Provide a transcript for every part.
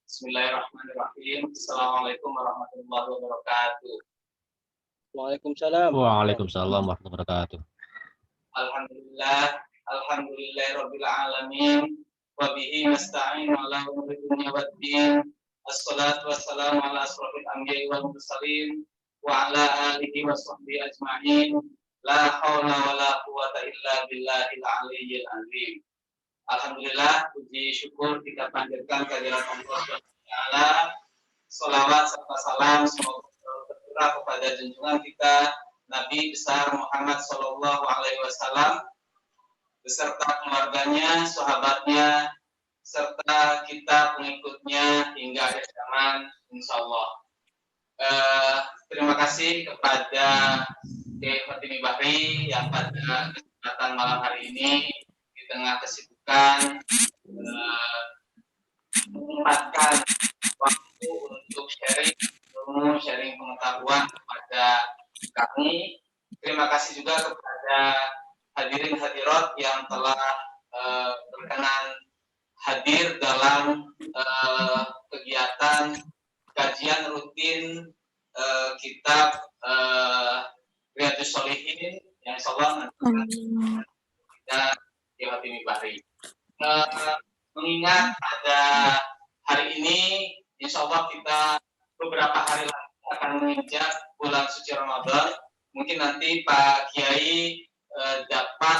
Bismillahirrahmanirrahim. Assalamualaikum warahmatullahi wabarakatuh. Waalaikumsalam. Waalaikumsalam warahmatullahi wabarakatuh. Alhamdulillahirabbil alamin wa bihi nasta'in ala umuri dunya waddin. Assalatu wassalamu ala asrofil anbiya'i wal mursalin wa ala alihi wa sahbihi ajma'in. La haula wala quwwata illa billahil aliyyil azim. Alhamdulillah, puji syukur kita panjatkan kehadirat Allah Taala. Salawat serta salam semoga tercurah kepada junjungan kita Nabi besar Muhammad Sallallahu Alaihi Wasallam beserta keluarganya, sahabatnya, serta kita pengikutnya hingga akhir zaman, insya Allah. Terima kasih kepada Kiai Fatimi Bahri yang pada kesempatan malam hari ini di tengah kesibukan menyempatkan waktu untuk sharing ilmu, sharing pengetahuan kepada kami. Terima kasih juga kepada hadirin hadirat yang telah berkenan hadir dalam kegiatan kajian rutin kitab Riyadhus Shalihin yang insyaallah nanti kita Fatimi Bahri. Mengingat pada hari ini insyaallah kita beberapa hari lagi akan menginjak bulan suci Ramadan. Mungkin nanti Pak Kiai dapat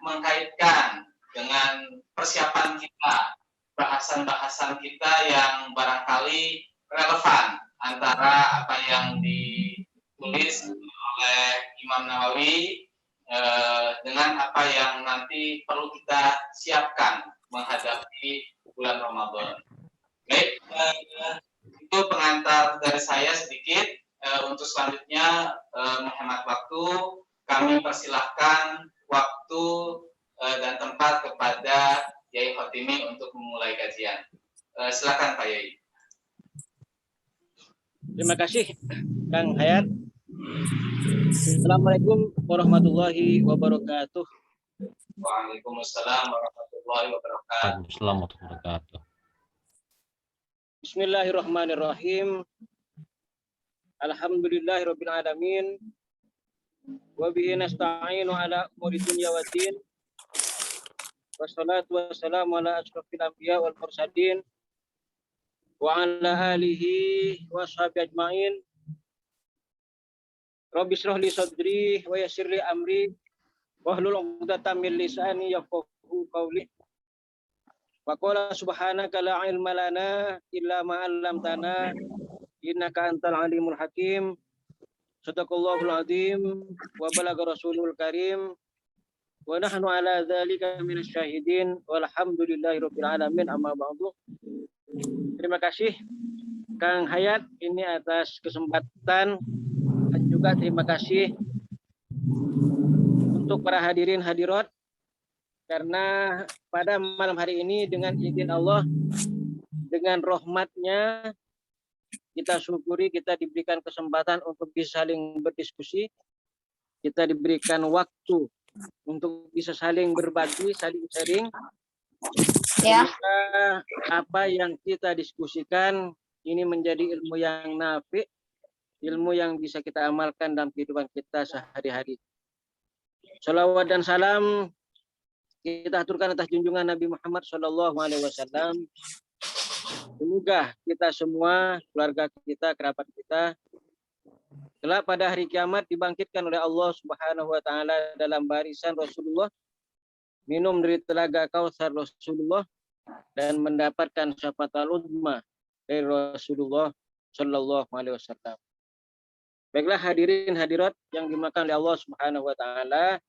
mengkaitkan dengan persiapan kita, bahasan-bahasan kita yang barangkali relevan antara apa yang ditulis oleh Imam Nawawi dengan apa yang nanti perlu kita siapkan menghadapi bulan Ramadan. Baik, itu pengantar dari saya sedikit. Untuk selanjutnya menghemat waktu, kami persilahkan waktu dan tempat kepada Yai Fatimi untuk memulai kajian. Silakan Pak Yai. Terima kasih Kang Hayat. Assalamualaikum warahmatullahi wabarakatuh. Waalaikumsalam warahmatullahi wabarakatuh. Waalaikumsalam warahmatullahi wabarakatuh. Bismillahirrahmanirrahim. Alhamdulillahirabbil alamin. Wa bihi nasta'inu ala umuri dunya waddin. Wassalatu wassalamu ala asyrofil anbiya wal mursalin wa ala alihi washabihi ajmain. Rabbi shrah li sadri wa yassir li amri wahlul 'uqdatam min lisani yafqahu qawli. Wa qala subhanaka la ilma lana illa ma 'allamtana innaka antal alimul hakim. Shadaqallahul azim wa balagha rasulul karim wa nahnu ala dzalika minasy syahidin walhamdulillahirabbil alamin amma ba'du. Terima kasih Kang Hayat ini atas kesempatan dan juga terima kasih untuk para hadirin hadirat karena pada malam hari ini dengan izin Allah, dengan rahmatnya kita syukuri kita diberikan kesempatan untuk bisa saling berdiskusi, kita diberikan waktu untuk bisa saling berbagi, saling sharing. Ya. Apa yang kita diskusikan ini menjadi ilmu yang nafi, ilmu yang bisa kita amalkan dalam kehidupan kita sehari-hari. Salawat dan salam kita aturkan atas junjungan Nabi Muhammad SAW. Semoga kita semua, keluarga kita, kerabat kita, kelak pada hari kiamat dibangkitkan oleh Allah Subhanahu wa taala dalam barisan Rasulullah, minum dari telaga Kautsar Rasulullah dan mendapatkan syafaatul uzma dari Rasulullah sallallahu alaihi wasallam. Baiklah hadirin hadirat yang dimuliakan oleh Allah Subhanahu wa taala,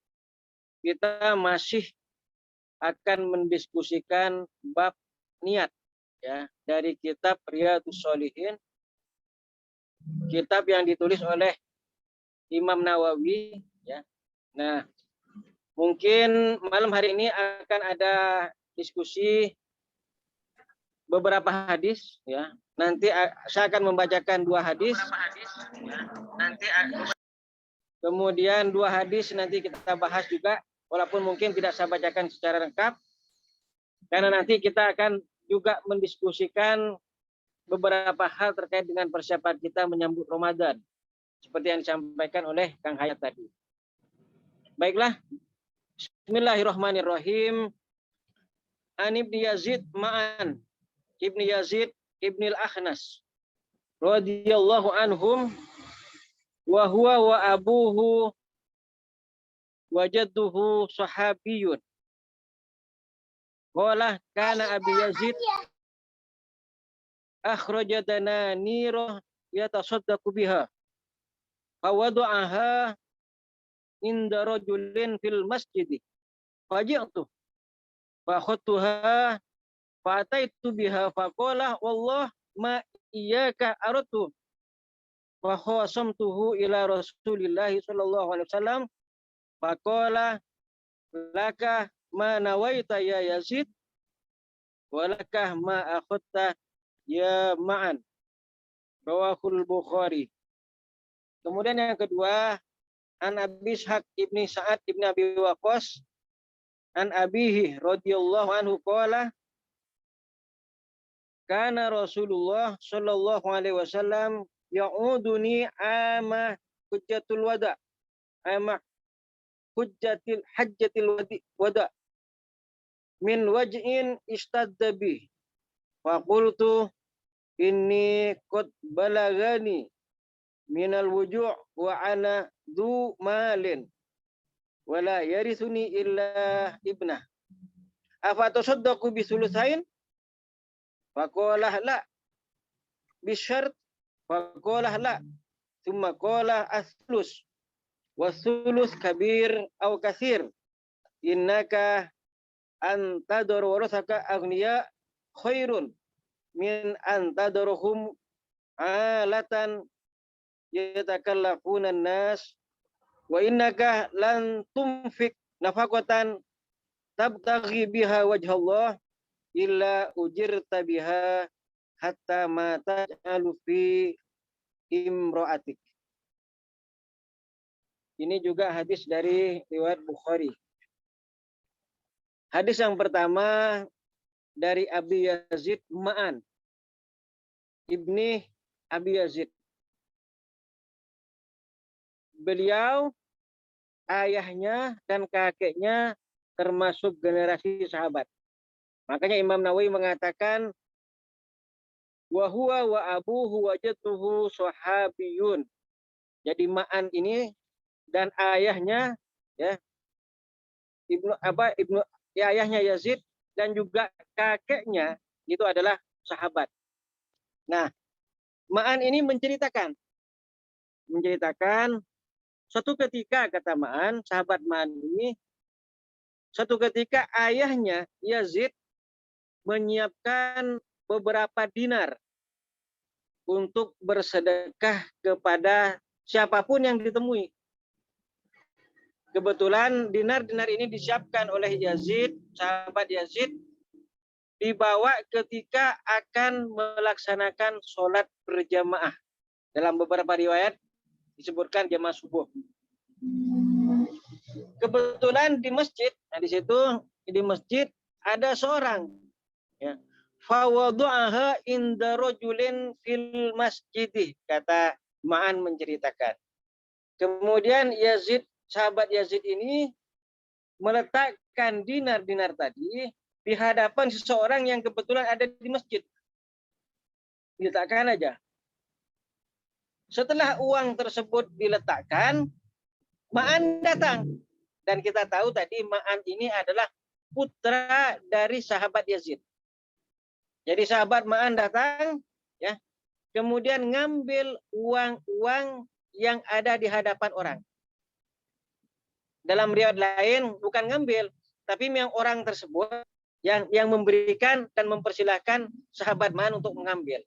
kita masih akan mendiskusikan bab niat ya dari kitab Riyadhus Shalihin, kitab yang ditulis oleh Imam Nawawi ya. Nah, mungkin malam hari ini akan ada diskusi beberapa hadis ya. Nanti saya akan membacakan 2 hadis. Kemudian 2 hadis nanti kita bahas juga walaupun mungkin tidak saya bacakan secara lengkap. Karena nanti kita akan juga mendiskusikan beberapa hal terkait dengan persiapan kita menyambut Ramadan. Seperti yang disampaikan oleh Kang Hayat tadi. Baiklah. Bismillahirrahmanirrahim. An Ibni Yazid Ma'an. Ibni Yazid Ibnil Akhnas. Radhiyallahu anhum. Wa huwa wa abuhu wa jadduhu sahabiyun. Qala kana Abi Yazid akhraja dananira yatasaddaqu biha. Fawada'aha inda rajulin fil masjid. Faji'tu. Fakhadtuha fa'ataitu biha faqala wallah ma iyyaka aratu. Wa khasamtuhu ila Rasulillah sallallahu alaihi wasallam. Faqala laka ma nawaita ya Yazid walakah ma akhadta ya Ma'an. Rawahul Bukhari. Kemudian yang kedua, an Abi Ishaq ibni Sa'ad ibni Abi Waqqas an abihi radhiyallahu anhu qala kana Rasulullah sallallahu alaihi wasallam ya'uduni ama hujjatul wada ama hajjatil wada min waj'in istadda bi wa qultu inni qad balagani minal wuju' wa ana du malin wala yarithuni illa ibnah afa tasaddaqu bi sulusain faqala la bisyart faqala la thumma qala as-sulus was-sulus kabir aw katsir innaka antadar warasaka aghniya khairun min antadaruhum alatan yatakallafuna nas wa innaka lan tumfik nafaqatan tabtaghi biha wajhallah illa ujirta biha hatta ma taj'alu fi imra'atik. Ini juga hadis dari riwayat Bukhari. Hadis yang pertama dari Abi Yazid Ma'an ibni Abi Yazid. Beliau ayahnya dan kakeknya termasuk generasi sahabat. Makanya Imam Nawawi mengatakan wa huwa wa abuhu wa jadduhu sahabiyun. Jadi Ma'an ini dan ayahnya ya ayahnya Yazid dan juga kakeknya itu adalah sahabat. Nah, Ma'an ini menceritakan suatu ketika, kata Ma'an, sahabat Ma'an ini, suatu ketika ayahnya Yazid menyiapkan beberapa dinar untuk bersedekah kepada siapapun yang ditemui. Kebetulan dinar-dinar ini disiapkan oleh Yazid, sahabat Yazid, dibawa ketika akan melaksanakan sholat berjamaah. Dalam beberapa riwayat disebutkan jamaah subuh. Kebetulan di masjid, nah di situ di masjid ada seorang, ya. Fawadu'aha inda rajulin fil masjid, kata Ma'an menceritakan. Kemudian Yazid, sahabat Yazid ini meletakkan dinar-dinar tadi di hadapan seseorang yang kebetulan ada di masjid. Diletakkan aja. Setelah uang tersebut diletakkan, Ma'an datang. Dan kita tahu tadi Ma'an ini adalah putra dari sahabat Yazid. Jadi sahabat Ma'an datang, ya, kemudian ngambil uang-uang yang ada di hadapan orang. Dalam riwayat lain bukan ngambil, tapi yang orang tersebut yang memberikan dan mempersilahkan sahabat Ma'an untuk mengambil.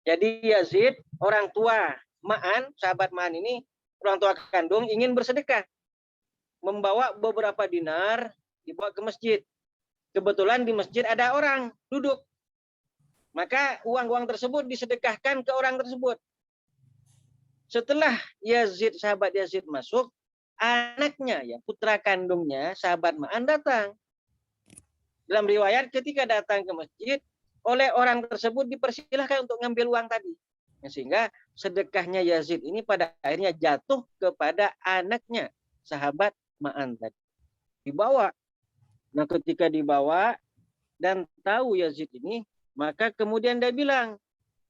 Jadi Yazid, orang tua Ma'an, sahabat Ma'an ini, orang tua kandung ingin bersedekah. Membawa beberapa dinar, dibawa ke masjid. Kebetulan di masjid ada orang duduk. Maka uang-uang tersebut disedekahkan ke orang tersebut. Setelah Yazid, sahabat Yazid masuk, anaknya, ya putra kandungnya, sahabat Ma'an datang. Dalam riwayat ketika datang ke masjid, oleh orang tersebut dipersilahkan untuk ngambil uang tadi. Sehingga sedekahnya Yazid ini pada akhirnya jatuh kepada anaknya, sahabat Ma'an tadi. Dibawa. Nah, ketika dibawa dan tahu Yazid ini, maka kemudian dia bilang,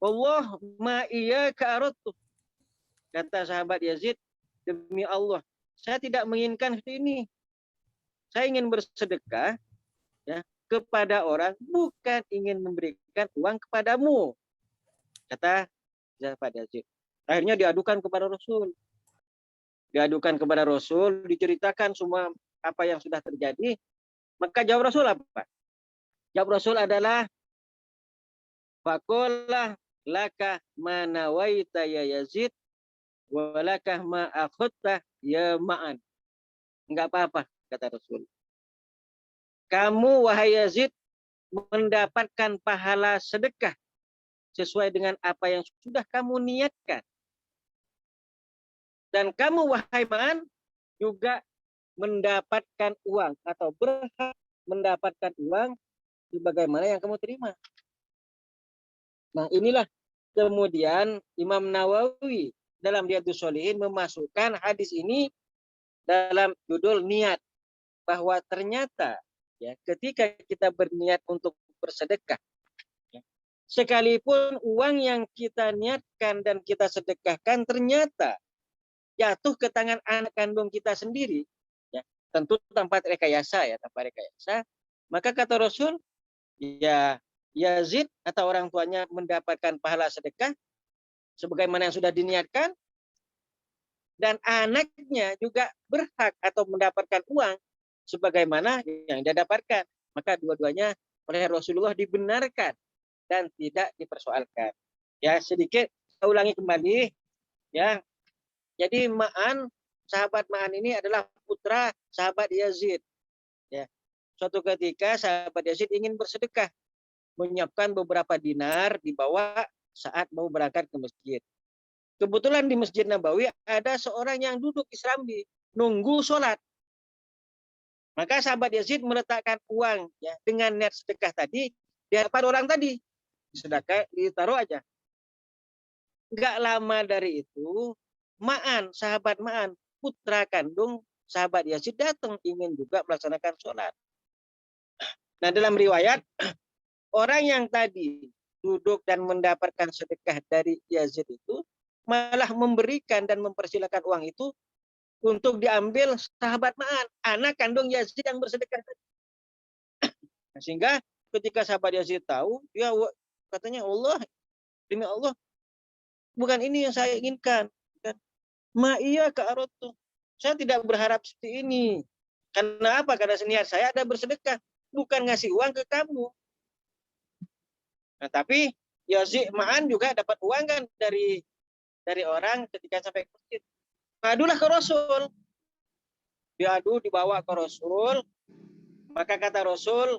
Allah ma iya ka'aradtu. Kata sahabat Yazid, demi Allah, saya tidak menginginkan seperti ini. Saya ingin bersedekah ya, kepada orang, bukan ingin memberikan uang kepadamu. Kata sahabat Yazid. Akhirnya diadukan kepada Rasul. Diadukan kepada Rasul, diceritakan semua apa yang sudah terjadi. Maka jawab Rasul apa? Jawab Rasul adalah, faqala laka ma nawaita ya Yazid, walakah ma akhadta ya Ma'an. Enggak apa-apa, kata Rasul. Kamu, wahai Yazid, mendapatkan pahala sedekah sesuai dengan apa yang sudah kamu niatkan. Dan kamu, wahai Ma'an, juga mendapatkan uang atau berhak mendapatkan uang sebagaimana yang kamu terima. Nah, inilah kemudian Imam Nawawi dalam Riyadhus Shalihin memasukkan hadis ini dalam judul niat, bahwa ternyata ya, ketika kita berniat untuk bersedekah, ya, sekalipun uang yang kita niatkan dan kita sedekahkan ternyata jatuh ke tangan anak kandung kita sendiri, ya, tentu tanpa rekayasa, maka kata Rasul, ya Yazid atau orang tuanya mendapatkan pahala sedekah sebagaimana yang sudah diniatkan, dan anaknya juga berhak atau mendapatkan uang sebagaimana yang dia dapatkan. Maka dua-duanya oleh Rasulullah dibenarkan dan tidak dipersoalkan. Ya, sedikit saya ulangi kembali, ya. Jadi Ma'an, sahabat Ma'an ini adalah putra sahabat Yazid. Ya. Suatu ketika sahabat Yazid ingin bersedekah, menyiapkan beberapa dinar dibawa saat mau berangkat ke masjid. Kebetulan di Masjid Nabawi ada seorang yang duduk isrambi, nunggu sholat. Maka sahabat Yazid meletakkan uang ya, dengan niat sedekah tadi di hadapan orang tadi. Sedekah ditaruh aja. Enggak lama dari itu, Ma'an, sahabat Ma'an, putra kandung sahabat Yazid datang ingin juga melaksanakan sholat. Nah, dalam riwayat, orang yang tadi duduk dan mendapatkan sedekah dari Yazid itu malah memberikan dan mempersilakan uang itu untuk diambil sahabat Ma'an, anak kandung Yazid yang bersedekah tadi. Sehingga ketika sahabat Yazid tahu, dia katanya, Allah, demi Allah, bukan ini yang saya inginkan. Ma iya ka'aradtu. Saya tidak berharap seperti ini. Karena apa? Karena niat saya ada bersedekah, bukan ngasih uang ke kamu. Nah, tapi Yazid Ma'an juga dapat uang kan dari orang ketika sampai ke masjid. Ngadulah ke Rasul. Diadu, dibawa ke Rasul. Maka kata Rasul,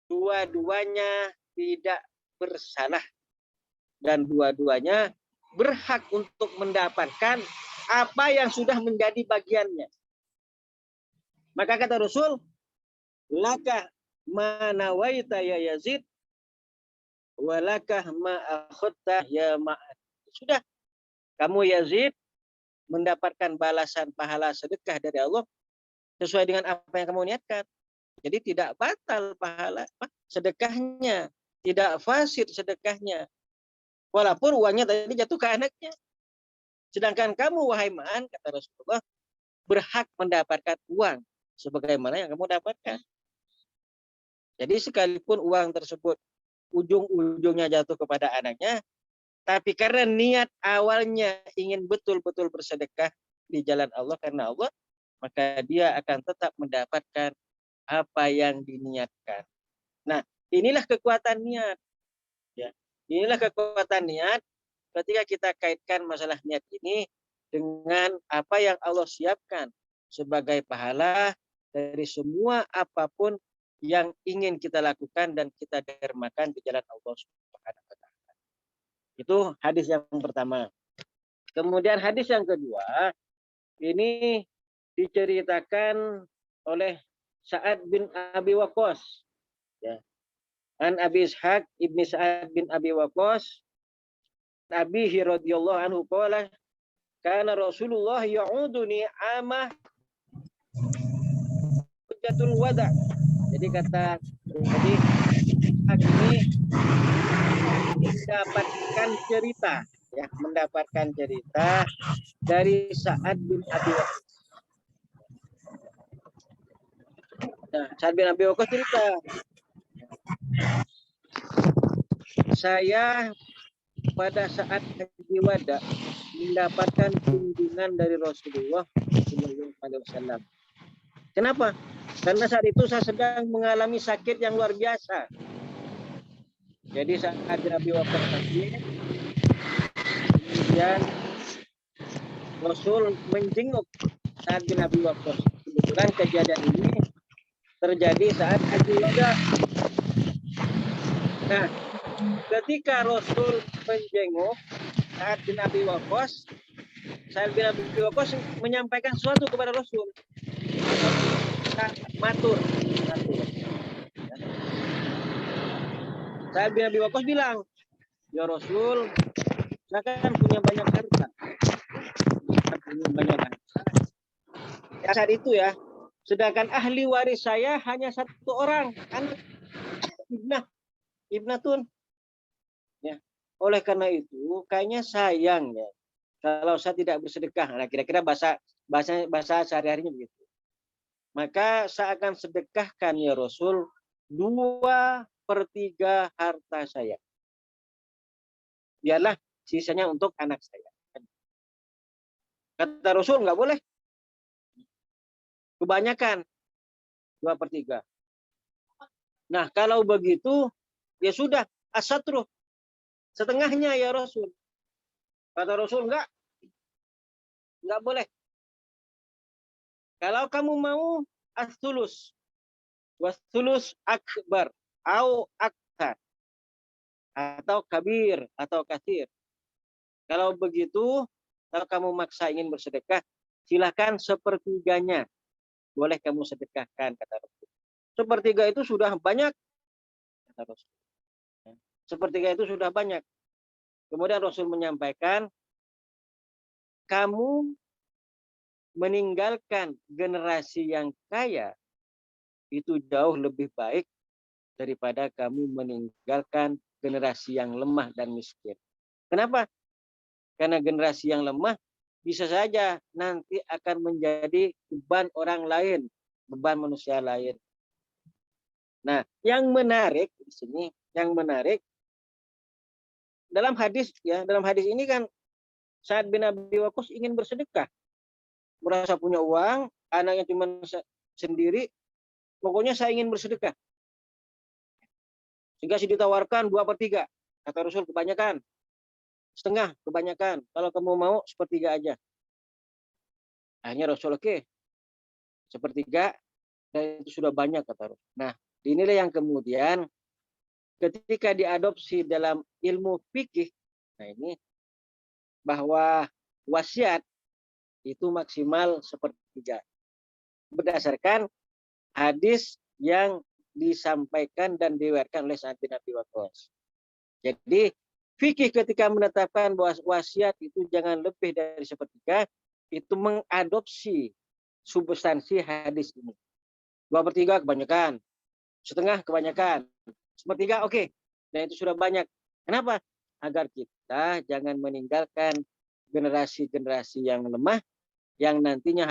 dua-duanya tidak bersalah. Dan dua-duanya berhak untuk mendapatkan apa yang sudah menjadi bagiannya. Maka kata Rasul, laka ma nawaita ya Yazid, walakah ma akhadta ya Ma'an. Sudah, kamu Yazid mendapatkan balasan pahala sedekah dari Allah sesuai dengan apa yang kamu niatkan. Jadi tidak batal pahala sedekahnya, tidak fasid sedekahnya. Walaupun uangnya tadi jatuh ke anaknya. Sedangkan kamu, wahai Ma'an, kata Rasulullah, berhak mendapatkan uang sebagaimana yang kamu dapatkan. Jadi sekalipun uang tersebut ujung-ujungnya jatuh kepada anaknya, tapi karena niat awalnya ingin betul-betul bersedekah di jalan Allah karena Allah, maka dia akan tetap mendapatkan apa yang diniatkan. Nah, inilah kekuatan niat. Ya. Inilah kekuatan niat ketika kita kaitkan masalah niat ini dengan apa yang Allah siapkan sebagai pahala dari semua apapun yang ingin kita lakukan dan kita dermakan di jalan Allah Subhanahu wa taala. Itu hadis yang pertama. Kemudian hadis yang kedua, ini diceritakan oleh Sa'ad bin Abi Waqqas. Ya. An Abi Ishaq ibni Sa'ad bin Abi Waqqas Nabihi radhiyallahu anhu qala kana Rasulullah ya'uduni ama hujjatul wada. Jadi ini mendapatkan cerita dari Sa'ad bin Abi Waqqas. Nah, Sa'ad bin Abi Waqqas cerita, saya pada saat haji wada mendapatkan kunjungan dari Rasulullah SAW. Kenapa? Karena saat itu saya sedang mengalami sakit yang luar biasa. Jadi saat Nabi Waqqas sakit, kemudian Rasul menjenguk saat Nabi Waqqas. Kebetulan kejadian ini terjadi saat haji wada. Nah, ketika Rasul menjenguk saat Nabi Waqqas, Sa'ad bin Abi Waqqas menyampaikan sesuatu kepada Rasul. Matur. Sa'ad bin Abi Waqqas bilang, ya Rasul, saya kan punya banyak harta. Ya, saat itu ya, sedangkan ahli waris saya hanya satu orang, anak Ibnatun. Ya. Oleh karena itu, kayaknya sayang ya kalau saya tidak bersedekah. Nah, kira-kira bahasa sehari-harinya begitu. Maka saya akan sedekahkan ya Rasul 2/3 harta saya. Biarlah sisanya untuk anak saya. Kata Rasul, nggak boleh. Kebanyakan 2/3. Nah, kalau begitu, ya sudah, asatruh. Setengahnya ya Rasul. Kata Rasul, enggak boleh. Kalau kamu mau as-sulus, was-sulus akbar, au aktar, atau kabir, atau kasir. Kalau begitu, kalau kamu maksa ingin bersedekah, silakan 1/3-nya. Boleh kamu sedekahkan, kata Rasul. 1/3 itu sudah banyak, kata Rasul. 1/3 itu sudah banyak. Kemudian Rasul menyampaikan, kamu meninggalkan generasi yang kaya itu jauh lebih baik daripada kamu meninggalkan generasi yang lemah dan miskin. Kenapa? Karena generasi yang lemah bisa saja nanti akan menjadi beban orang lain, beban manusia lain. Nah, yang menarik di sini, dalam hadis ini kan Sa'ad bin Abi Waqqas ingin bersedekah. Merasa punya uang, anaknya cuma sendiri, pokoknya saya ingin bersedekah. Sehingga ditawarkan 2/3. Kata Rasul, kebanyakan. Setengah, kebanyakan. Kalau kamu mau, 1/3 aja. Akhirnya Rasul, oke. 1/3, dan itu sudah banyak, kata Rasul. Nah, inilah yang kemudian ketika diadopsi dalam ilmu fikih, nah ini, bahwa wasiat itu maksimal 1/3. Berdasarkan hadis yang disampaikan dan diriwayatkan oleh Sa'ad bin Abi Waqqas. Jadi fikih ketika menetapkan bahwa wasiat itu jangan lebih dari 1/3, itu mengadopsi substansi hadis ini. 2/3 kebanyakan, setengah kebanyakan, 1/3 oke. Dan itu sudah banyak. Kenapa? Agar kita jangan meninggalkan generasi-generasi yang lemah, yang nantinya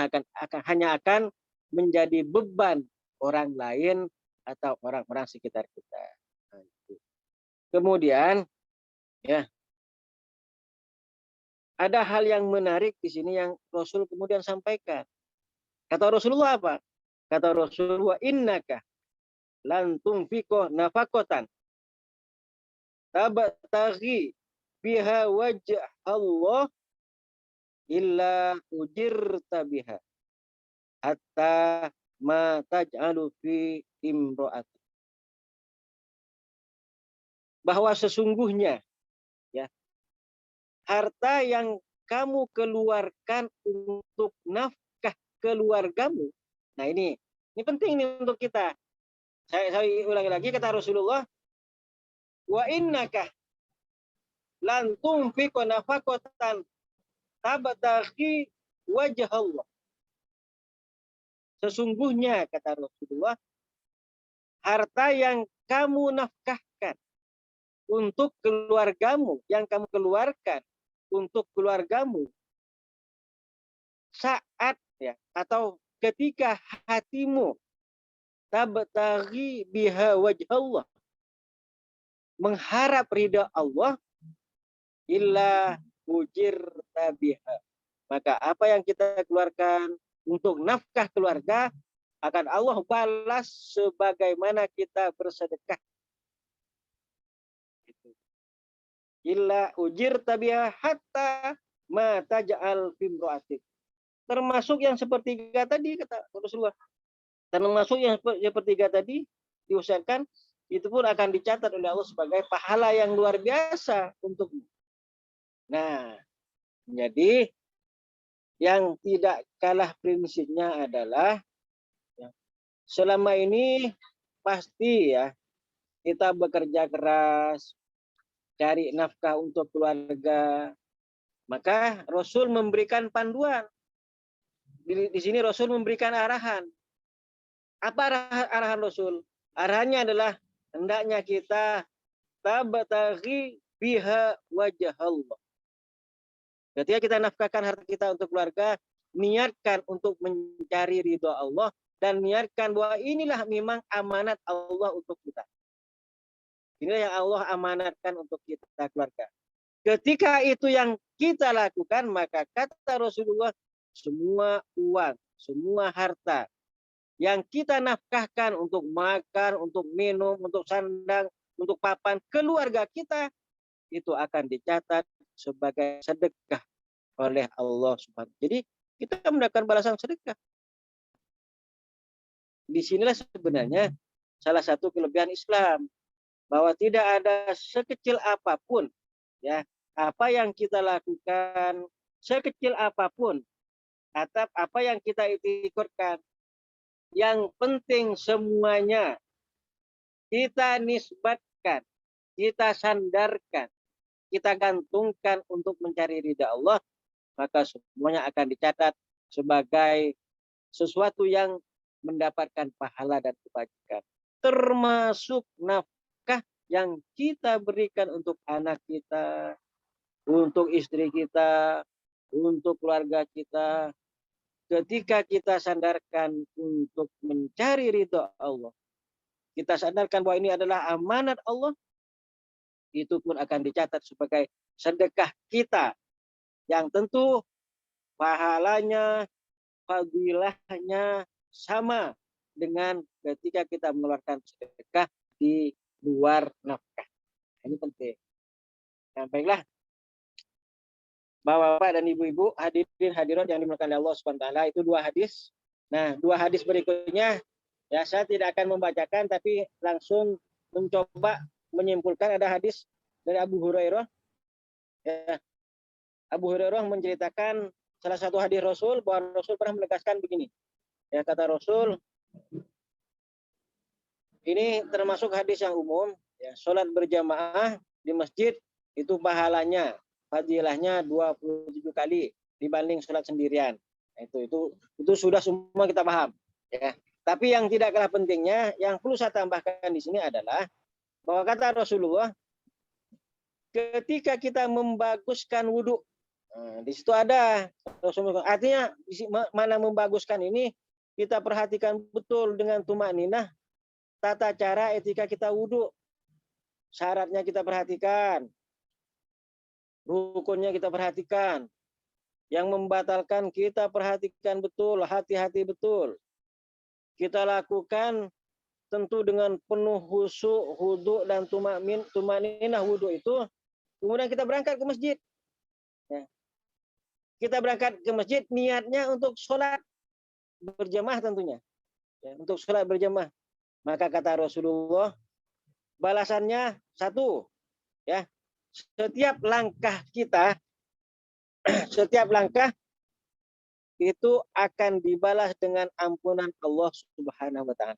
hanya akan menjadi beban orang lain atau orang-orang sekitar kita. Kemudian, ya, ada hal yang menarik di sini yang Rasul kemudian sampaikan. Kata Rasulullah apa? Kata Rasulullah, innaka lan tunfiqo nafaqatan tabtaghi biha wajh Allah illa ujirta biha hatta ma taj'alu fi imro'ati. Bahwa sesungguhnya ya, harta yang kamu keluarkan untuk nafkah keluargamu. Nah, ini penting nih untuk kita. Saya ulangi lagi, kata Rasulullah, wa innaka lan tunfiqu nafaqatan tabtaghi wajh Allah. Sesungguhnya kata Rasulullah, harta yang kamu nafkahkan untuk keluargamu, yang kamu keluarkan untuk keluargamu saat ya atau ketika hatimu tabtaghi biha wajh Allah, mengharap ridha Allah, illa ujir tabiha, maka apa yang kita keluarkan untuk nafkah keluarga akan Allah balas sebagaimana kita bersedekah. Illa ujir tabiha hatta ma taj'al fimroatik. Termasuk yang sepertiga tadi kata Rasulullah. Termasuk yang sepertiga tadi diusahakan itu pun akan dicatat oleh Allah sebagai pahala yang luar biasa untukmu. Nah, jadi yang tidak kalah prinsipnya adalah ya, selama ini pasti ya kita bekerja keras, cari nafkah untuk keluarga. Maka Rasul memberikan panduan. Di sini Rasul memberikan arahan. Apa arahan Rasul? Arahannya adalah hendaknya kita tabtaghi biha wajh Allah. Ketika kita nafkahkan harta kita untuk keluarga, niatkan untuk mencari ridho Allah dan niatkan bahwa inilah memang amanat Allah untuk kita. Inilah yang Allah amanatkan untuk kita keluarga. Ketika itu yang kita lakukan, maka kata Rasulullah, semua uang, semua harta yang kita nafkahkan untuk makan, untuk minum, untuk sandang, untuk papan keluarga kita, itu akan dicatat sebagai sedekah oleh Allah Subhanahu. Jadi kita mendapatkan balasan sedekah. Disinilah sebenarnya salah satu kelebihan Islam, bahwa tidak ada sekecil apapun ya apa yang kita lakukan, sekecil apapun atau apa yang kita ikutkan, yang penting semuanya kita nisbatkan, kita sandarkan, kita gantungkan untuk mencari ridha Allah, maka semuanya akan dicatat sebagai sesuatu yang mendapatkan pahala dan kebajikan. Termasuk nafkah yang kita berikan untuk anak kita, untuk istri kita, untuk keluarga kita. Ketika kita sandarkan untuk mencari ridha Allah, kita sandarkan bahwa ini adalah amanat Allah, itu pun akan dicatat sebagai sedekah kita, yang tentu pahalanya, fadilahnya sama dengan ketika kita mengeluarkan sedekah di luar nafkah. Ini penting. Nah, baiklah, Bapak-bapak dan ibu-ibu, hadirin hadirat yang dimuliakan Allah Subhanahu wa taala, itu dua hadis. Nah, dua hadis berikutnya ya saya tidak akan membacakan tapi langsung mencoba menyimpulkan. Ada hadis dari Abu Hurairah. Ya, Abu Hurairah menceritakan salah satu hadis Rasul, bahwa Rasul pernah menegaskan begini. Ya, kata Rasul, ini termasuk hadis yang umum, ya, sholat berjamaah di masjid itu pahalanya, fadilahnya 27 kali dibanding sholat sendirian. Itu sudah semua kita paham, ya. Tapi yang tidak kalah pentingnya, yang perlu saya tambahkan di sini adalah bahwa kata Rasulullah, ketika kita membaguskan wudhu, di situ ada Rasulullah. Artinya mana membaguskan ini kita perhatikan betul dengan tumakninah, tata cara etika kita wudhu, syaratnya kita perhatikan, rukunnya kita perhatikan, yang membatalkan kita perhatikan betul, hati-hati betul. Kita lakukan tentu dengan penuh khusyuk, khudu dan tumakninah wudhu itu. Kemudian kita berangkat ke masjid. Ya. Kita berangkat ke masjid niatnya untuk sholat berjamaah tentunya. Ya, untuk sholat berjamaah. Maka kata Rasulullah, balasannya satu, ya, setiap langkah kita, setiap langkah itu akan dibalas dengan ampunan Allah Subhanahu wa taala.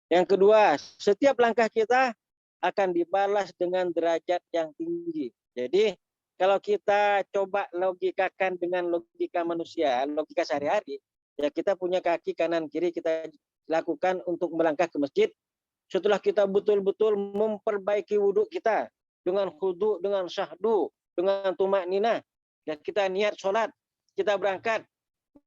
Yang kedua, setiap langkah kita akan dibalas dengan derajat yang tinggi. Jadi kalau kita coba logikakan dengan logika manusia, logika sehari-hari, ya kita punya kaki kanan kiri kita lakukan untuk melangkah ke masjid. Setelah kita betul-betul memperbaiki wudhu kita dengan khudu, dengan syahdu, dengan tumak nina, ya kita niat sholat, kita berangkat,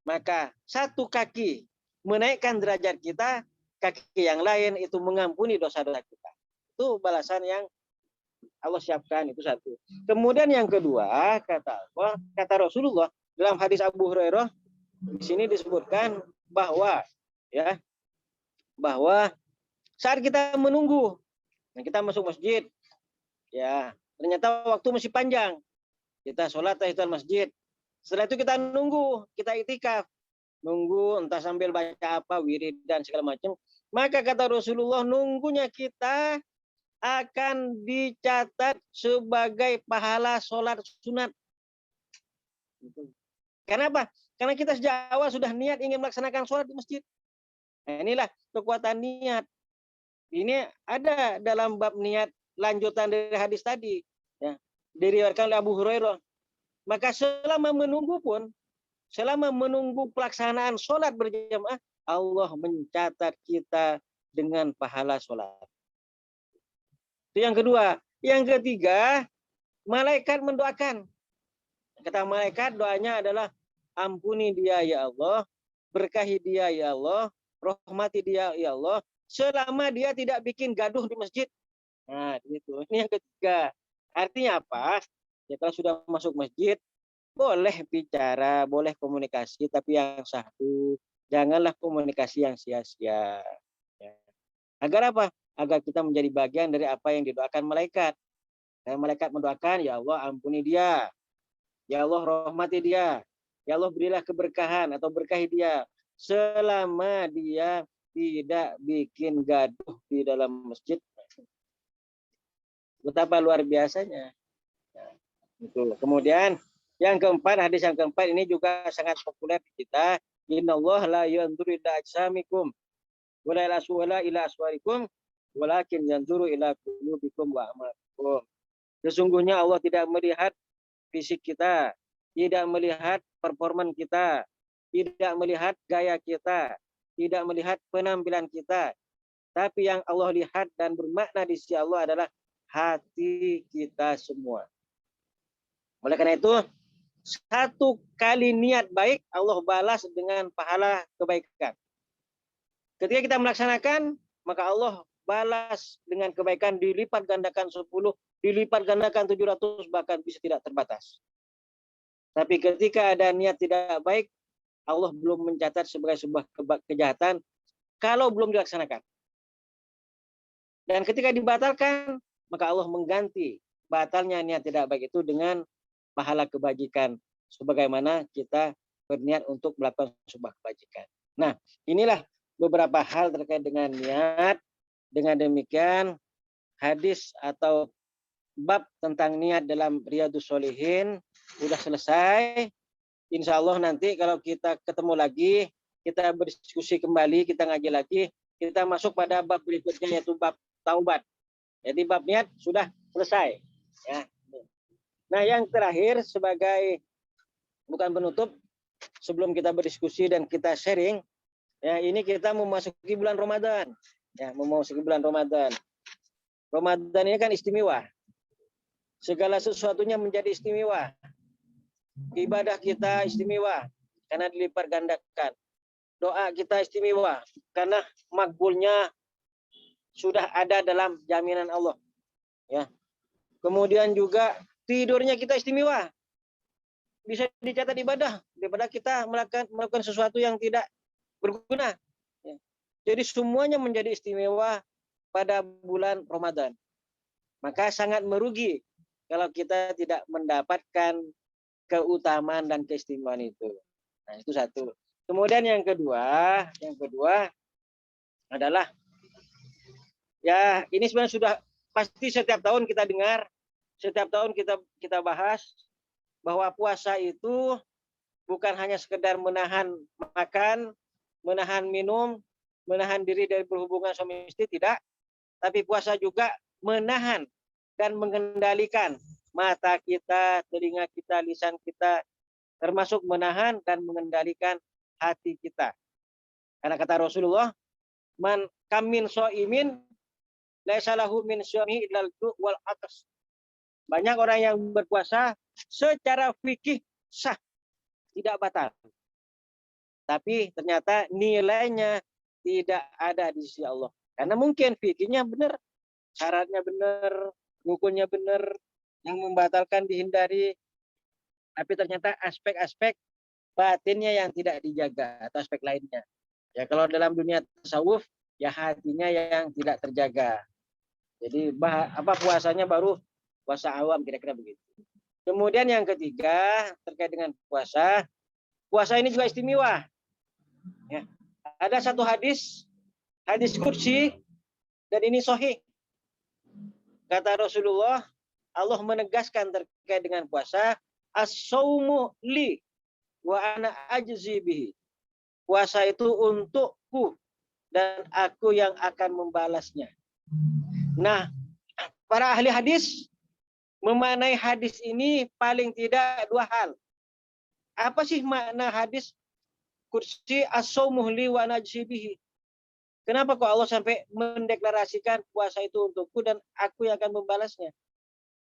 maka satu kaki menaikkan derajat kita, kaki yang lain itu mengampuni dosa-dosa kita. Itu balasan yang Allah siapkan, itu satu. Kemudian yang kedua, kata Rasulullah dalam hadis Abu Hurairah, di sini disebutkan bahwa saat kita menunggu, kita masuk masjid, ya ternyata waktu masih panjang, kita sholat tahiyatul masjid. Setelah itu kita nunggu, kita itikaf, nunggu entah sambil baca apa, wirid dan segala macam. Maka kata Rasulullah, nunggunya kita akan dicatat sebagai pahala sholat sunat. Kenapa? Karena kita sejak awal sudah niat ingin melaksanakan sholat di masjid. Nah, inilah kekuatan niat. Ini ada dalam bab niat lanjutan dari hadis tadi. Ya, diriwayatkan oleh Abu Hurairah. Maka selama menunggu pelaksanaan sholat berjamaah, Allah mencatat kita dengan pahala sholat. Itu yang kedua. Yang ketiga, malaikat mendoakan. Kata malaikat, doanya adalah ampuni dia ya Allah, berkahi dia ya Allah, rahmati dia ya Allah, selama dia tidak bikin gaduh di masjid. Nah, itu. Ini yang ketiga. Artinya apa? Ya kalau sudah masuk masjid, boleh bicara, boleh komunikasi, tapi yang sahdu. Janganlah komunikasi yang sia-sia. Ya. Agar apa? Agar kita menjadi bagian dari apa yang didoakan malaikat. Dan malaikat mendoakan, ya Allah ampuni dia. Ya Allah rahmati dia. Ya Allah berilah keberkahan atau berkahi dia. Selama dia tidak bikin gaduh di dalam masjid. Betapa luar biasanya. Itu. Kemudian yang keempat, hadis yang keempat ini juga sangat populer di kita. Innallaha la yanzuru ila ajsamikum wala ila aswarikum walakin yanzuru ila qulubikum wa a'malikum. Sesungguhnya Allah tidak melihat fisik kita, tidak melihat performan kita, tidak melihat gaya kita, tidak melihat penampilan kita. Tapi yang Allah lihat dan bermakna di sisi Allah adalah hati kita semua. Oleh karena itu, satu kali niat baik Allah balas dengan pahala kebaikan. Ketika kita melaksanakan, maka Allah balas dengan kebaikan dilipat gandakan 10, dilipat gandakan 700, bahkan bisa tidak terbatas. Tapi ketika ada niat tidak baik, Allah belum mencatat sebagai sebuah kejahatan kalau belum dilaksanakan. Dan ketika dibatalkan, maka Allah mengganti batalnya niat tidak baik itu dengan pahala kebajikan sebagaimana kita berniat untuk melakukan sebuah kebajikan. Nah, inilah beberapa hal terkait dengan niat. Dengan demikian, hadis atau bab tentang niat dalam Riyadhus Shalihin sudah selesai. Insya Allah nanti kalau kita ketemu lagi, kita berdiskusi kembali, kita ngaji lagi, kita masuk pada bab berikutnya yaitu bab taubat. Jadi bab niat sudah selesai. Ya. Nah, yang terakhir sebagai bukan penutup, sebelum kita berdiskusi dan kita sharing, ya ini kita memasuki bulan Ramadan. Ya, memasuki bulan Ramadan. Ramadan ini kan istimewa. Segala sesuatunya menjadi istimewa. Ibadah kita istimewa karena dilipat gandakan. Doa kita istimewa karena makbulnya sudah ada dalam jaminan Allah. Ya. Kemudian juga tidurnya kita istimewa. Bisa dicatat ibadah daripada kita melakukan sesuatu yang tidak berguna. Ya. Jadi semuanya menjadi istimewa pada bulan Ramadan. Maka sangat merugi kalau kita tidak mendapatkan keutamaan dan keistimewaan itu. Nah, itu satu. Kemudian yang kedua adalah ya ini sebenarnya sudah pasti setiap tahun kita dengar, setiap tahun kita bahas bahwa puasa itu bukan hanya sekedar menahan makan, menahan minum, menahan diri dari berhubungan suami istri, tidak. Tapi puasa juga menahan dan mengendalikan mata kita, telinga kita, lisan kita, termasuk menahan dan mengendalikan hati kita. Karena kata Rasulullah, man kamin so'imin laisa lahu min syami illal ju' wal atas. Banyak orang yang berpuasa secara fikih sah, tidak batal. Tapi ternyata nilainya tidak ada di sisi Allah. Karena mungkin fikihnya benar, syaratnya benar, rukunnya benar, yang membatalkan dihindari. Tapi ternyata aspek-aspek batinnya yang tidak dijaga atau aspek lainnya. Ya kalau dalam dunia tasawuf ya hatinya yang tidak terjaga. Jadi puasanya baru puasa awam kira-kira begitu. Kemudian yang ketiga terkait dengan puasa. Puasa ini juga istimewa. Ya. Ada satu hadis qudsi dan ini sahih. Kata Rasulullah, Allah menegaskan terkait dengan puasa, as-saumu li wa ana ajzi bihi. Puasa itu untukku dan aku yang akan membalasnya. Nah, para ahli hadis memaknai hadis ini paling tidak dua hal. Apa sih makna hadis qudsi as-saumu li wa ana ajzi bihi? Kenapa kok Allah sampai mendeklarasikan puasa itu untukku dan aku yang akan membalasnya?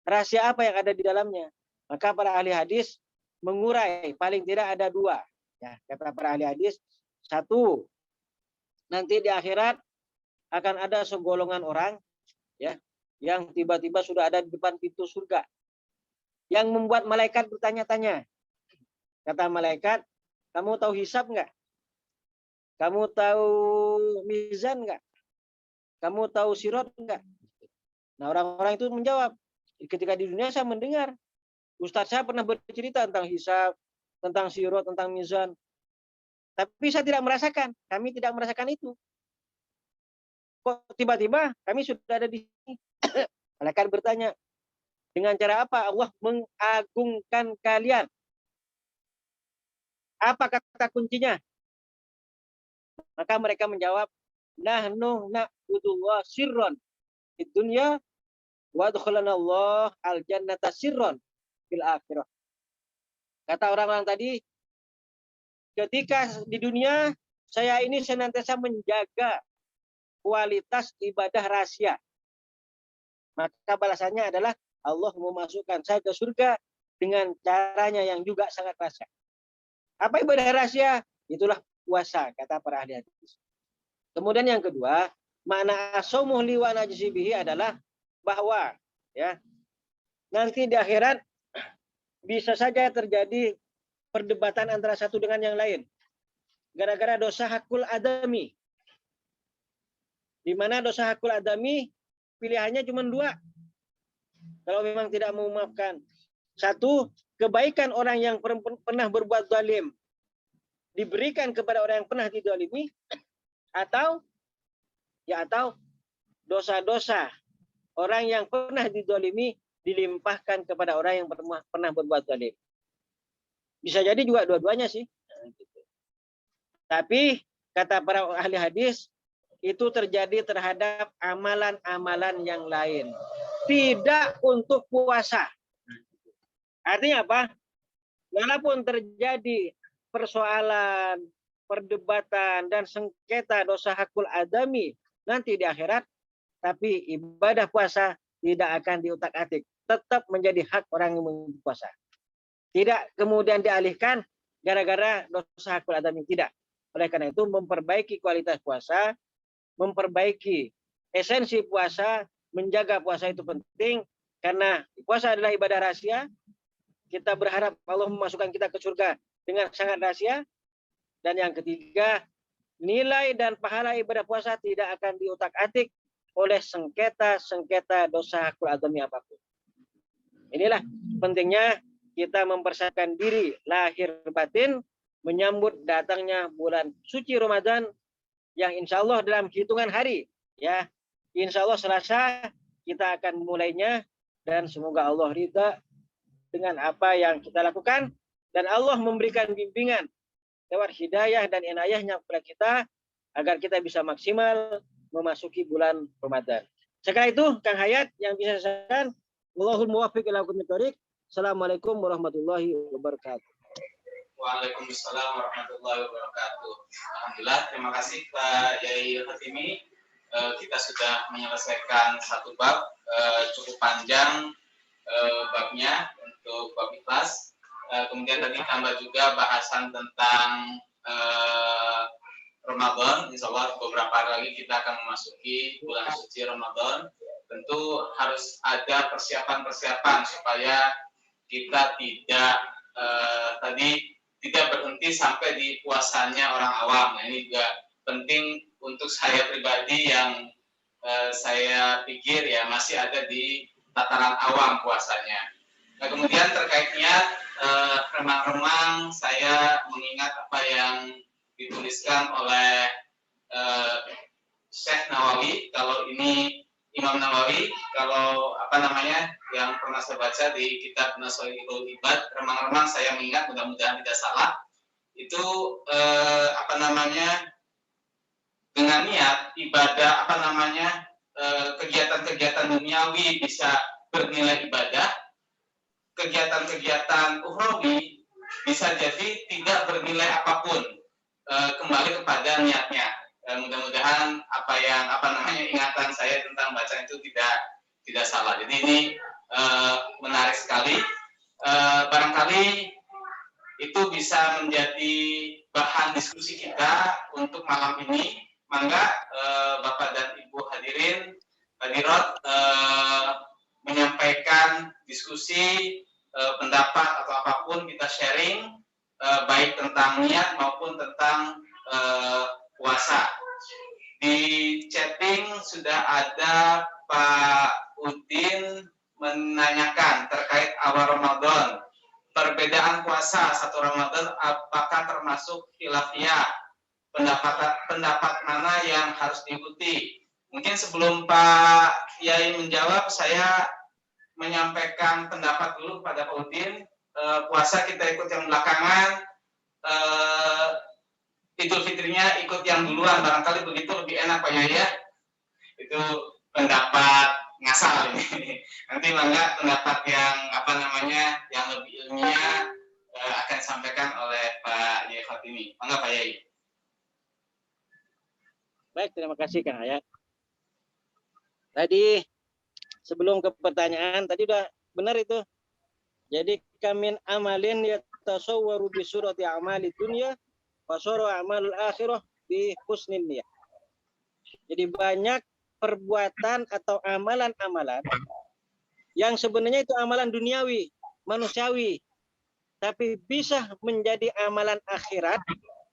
Rahasia apa yang ada di dalamnya? Maka para ahli hadis mengurai paling tidak ada dua. Ya, kata para ahli hadis, satu, nanti di akhirat akan ada segolongan orang ya yang tiba-tiba sudah ada di depan pintu surga. Yang membuat malaikat bertanya-tanya. Kata malaikat, kamu tahu hisab enggak? Kamu tahu mizan enggak? Kamu tahu sirat enggak? Nah, orang-orang itu menjawab, ketika di dunia saya mendengar Ustadz saya pernah bercerita tentang hisab, tentang sirat, tentang mizan. Tapi saya tidak merasakan, kami tidak merasakan itu. Kok tiba-tiba kami sudah ada di sini? Malaikat bertanya, dengan cara apa Allah mengagungkan kalian? Apa kata kuncinya? Maka mereka menjawab, nahnu na'budullah sirron di dunia wa adkhalana Allah al-jannata sirron fil akhirah. Kata orang-orang tadi, ketika di dunia saya ini senantiasa menjaga kualitas ibadah rahasia. Maka balasannya adalah Allah memasukkan saya ke surga dengan caranya yang juga sangat rahasia. Apa ibadah rahasia? Itulah puasa, kata para ahli hadis. Kemudian yang kedua, makna as-saumu li wa ana ajzi bihi adalah bahwa ya nanti di akhirat bisa saja terjadi perdebatan antara satu dengan yang lain. Gara-gara dosa hakul adami. Di mana dosa hakul adami pilihannya cuma dua. Kalau memang tidak mau memaafkan. Satu, kebaikan orang yang pernah berbuat zalim diberikan kepada orang yang pernah dizalimi, atau dosa-dosa orang yang pernah dizalimi dilimpahkan kepada orang yang pernah berbuat zalim. Bisa jadi juga dua-duanya sih. Tapi kata para ahli hadis itu terjadi terhadap amalan-amalan yang lain, tidak untuk puasa. Artinya apa? Walaupun terjadi persoalan, perdebatan dan sengketa dosa hakul adami nanti di akhirat, tapi ibadah puasa tidak akan diutak-atik, tetap menjadi hak orang yang berpuasa. Tidak kemudian dialihkan gara-gara dosa hakul adami, tidak. Oleh karena itu memperbaiki kualitas puasa, memperbaiki esensi puasa, menjaga puasa itu penting karena puasa adalah ibadah rahasia. Kita berharap Allah memasukkan kita ke surga dengan sangat rahasia. Dan yang ketiga, nilai dan pahala ibadah puasa tidak akan diutak-atik oleh sengketa dosa hakul adami apapun. Inilah pentingnya kita mempersiapkan diri lahir batin menyambut datangnya bulan suci Ramadan yang insya Allah dalam hitungan hari, ya, insya Allah Selasa kita akan memulainya dan semoga Allah ridha dengan apa yang kita lakukan dan Allah memberikan bimbingan lewat hidayah dan inayahnya kepada kita agar kita bisa maksimal memasuki bulan Ramadan. Sekarang itu Kang Hayat yang bisa saya sampaikan, wallahul muwaffiq ila aqwamit thoriq. Assalamualaikum warahmatullahi wabarakatuh. Waalaikumsalam warahmatullahi wabarakatuh. Alhamdulillah, terima kasih Pak Yai Fatimi. Kita sudah menyelesaikan satu bab, cukup panjang babnya untuk bab ikhlas. Kemudian tadi tambah juga bahasan tentang Ramadan. Insya Allah beberapa hari lagi kita akan memasuki bulan suci Ramadan. Tentu harus ada persiapan-persiapan supaya kita tidak berhenti sampai di puasanya orang awam. Nah, ini juga penting untuk saya pribadi yang saya pikir ya masih ada di tataran awam puasanya. Nah, kemudian terkaitnya remang-remang saya mengingat apa yang dituliskan oleh Syekh Nawawi. Kalau ini Imam Nawawi, kalau yang pernah saya baca di kitab Nasaihul Ibad, remang-remang saya mengingat, mudah-mudahan tidak salah, itu dengan niat ibadah kegiatan-kegiatan duniawi bisa bernilai ibadah, kegiatan-kegiatan ukhrawi bisa jadi tidak bernilai apapun, kembali kepada niatnya. Mudah-mudahan ingatan saya tentang bacaan itu tidak salah. Jadi ini menarik sekali. Barangkali itu bisa menjadi bahan diskusi kita untuk malam ini. Mangga Bapak dan Ibu hadirat menyampaikan diskusi, pendapat atau apapun, kita sharing baik tentang niat maupun tentang puasa. Di chatting sudah ada Pak Udin menanyakan terkait awal Ramadan, perbedaan puasa satu Ramadan apakah termasuk khilafiyah, pendapat mana yang harus diikuti. Mungkin sebelum Pak Yai menjawab, saya menyampaikan pendapat dulu pada Pak Udin. Puasa kita ikut yang belakangan, Idul Fitrinya ikut yang duluan, barangkali begitu lebih enak Pak Yai ya. Itu pendapat ngasal ini. Nanti mangga pendapat yang yang lebih ilmiah akan disampaikan oleh Pak Yai Fatimi. Mangga Pak Yai. Baik, terima kasih Kang Hayat. Tadi sebelum ke pertanyaan tadi udah benar itu. Jadi kamin amalin yatasawwaru bi surati amali dunya wa suru amalul akhirah bi husnin niyah. Jadi banyak perbuatan atau amalan-amalan yang sebenarnya itu amalan duniawi, manusiawi, tapi bisa menjadi amalan akhirat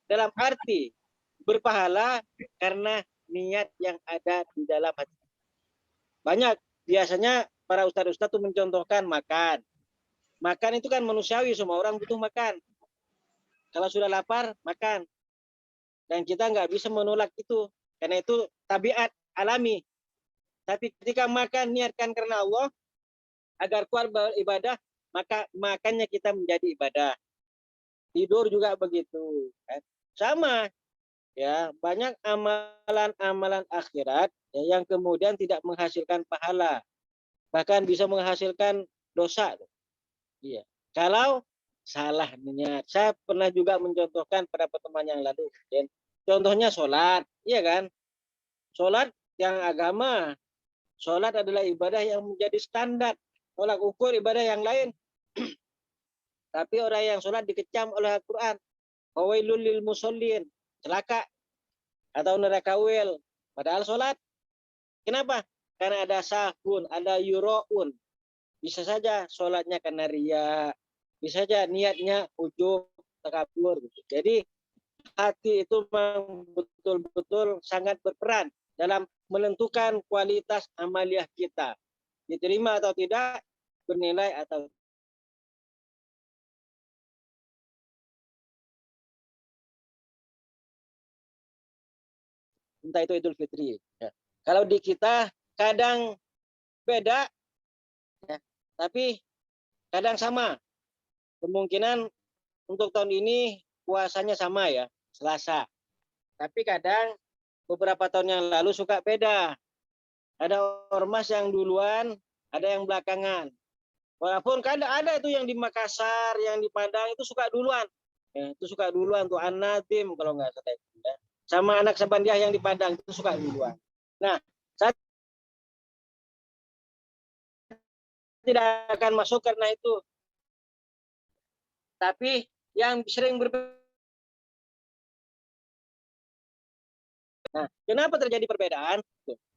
dalam arti berpahala karena niat yang ada di dalam hati. Banyak biasanya para ustadz-ustadz itu mencontohkan makan. Makan itu kan manusiawi, semua orang butuh makan. Kalau sudah lapar, makan. Dan kita nggak bisa menolak itu, karena itu tabiat alami. Tapi ketika makan niatkan karena Allah, agar kuat beribadah, maka makannya kita menjadi ibadah. Tidur juga begitu. Sama. Ya, banyak amalan-amalan akhirat ya, yang kemudian tidak menghasilkan pahala, bahkan bisa menghasilkan dosa. Iya. Kalau salah niat. Saya pernah juga mencontohkan pada pertemuan yang lalu. Dan contohnya sholat, iya kan? Sholat yang agama, sholat adalah ibadah yang menjadi standar, tolak ukur ibadah yang lain. Tapi orang yang sholat dikecam oleh Al-Quran, fawailul lil musallin, celaka atau neraka wil, padahal sholat. Kenapa? Karena ada sahun, ada yuroun. Bisa saja sholatnya karena riya, bisa saja niatnya ujub, takabur. Jadi hati itu memang betul-betul sangat berperan dalam menentukan kualitas amaliyah kita, diterima atau tidak, bernilai atau entah itu Idul Fitri. Ya. Kalau di kita kadang beda, ya, tapi kadang sama. Kemungkinan untuk tahun ini puasanya sama ya, Selasa. Tapi kadang beberapa tahun yang lalu suka beda. Ada ormas yang duluan, ada yang belakangan. Walaupun kadang ada itu yang di Makassar, yang di Padang itu suka duluan. Ya, itu suka duluan tuh An-Nadim kalau nggak salah. Ya. Sama anak Sabandiah yang di Padang itu suka duluan. Nah, saya tidak akan masuk karena itu. Tapi yang sering berbeda. Nah, kenapa terjadi perbedaan?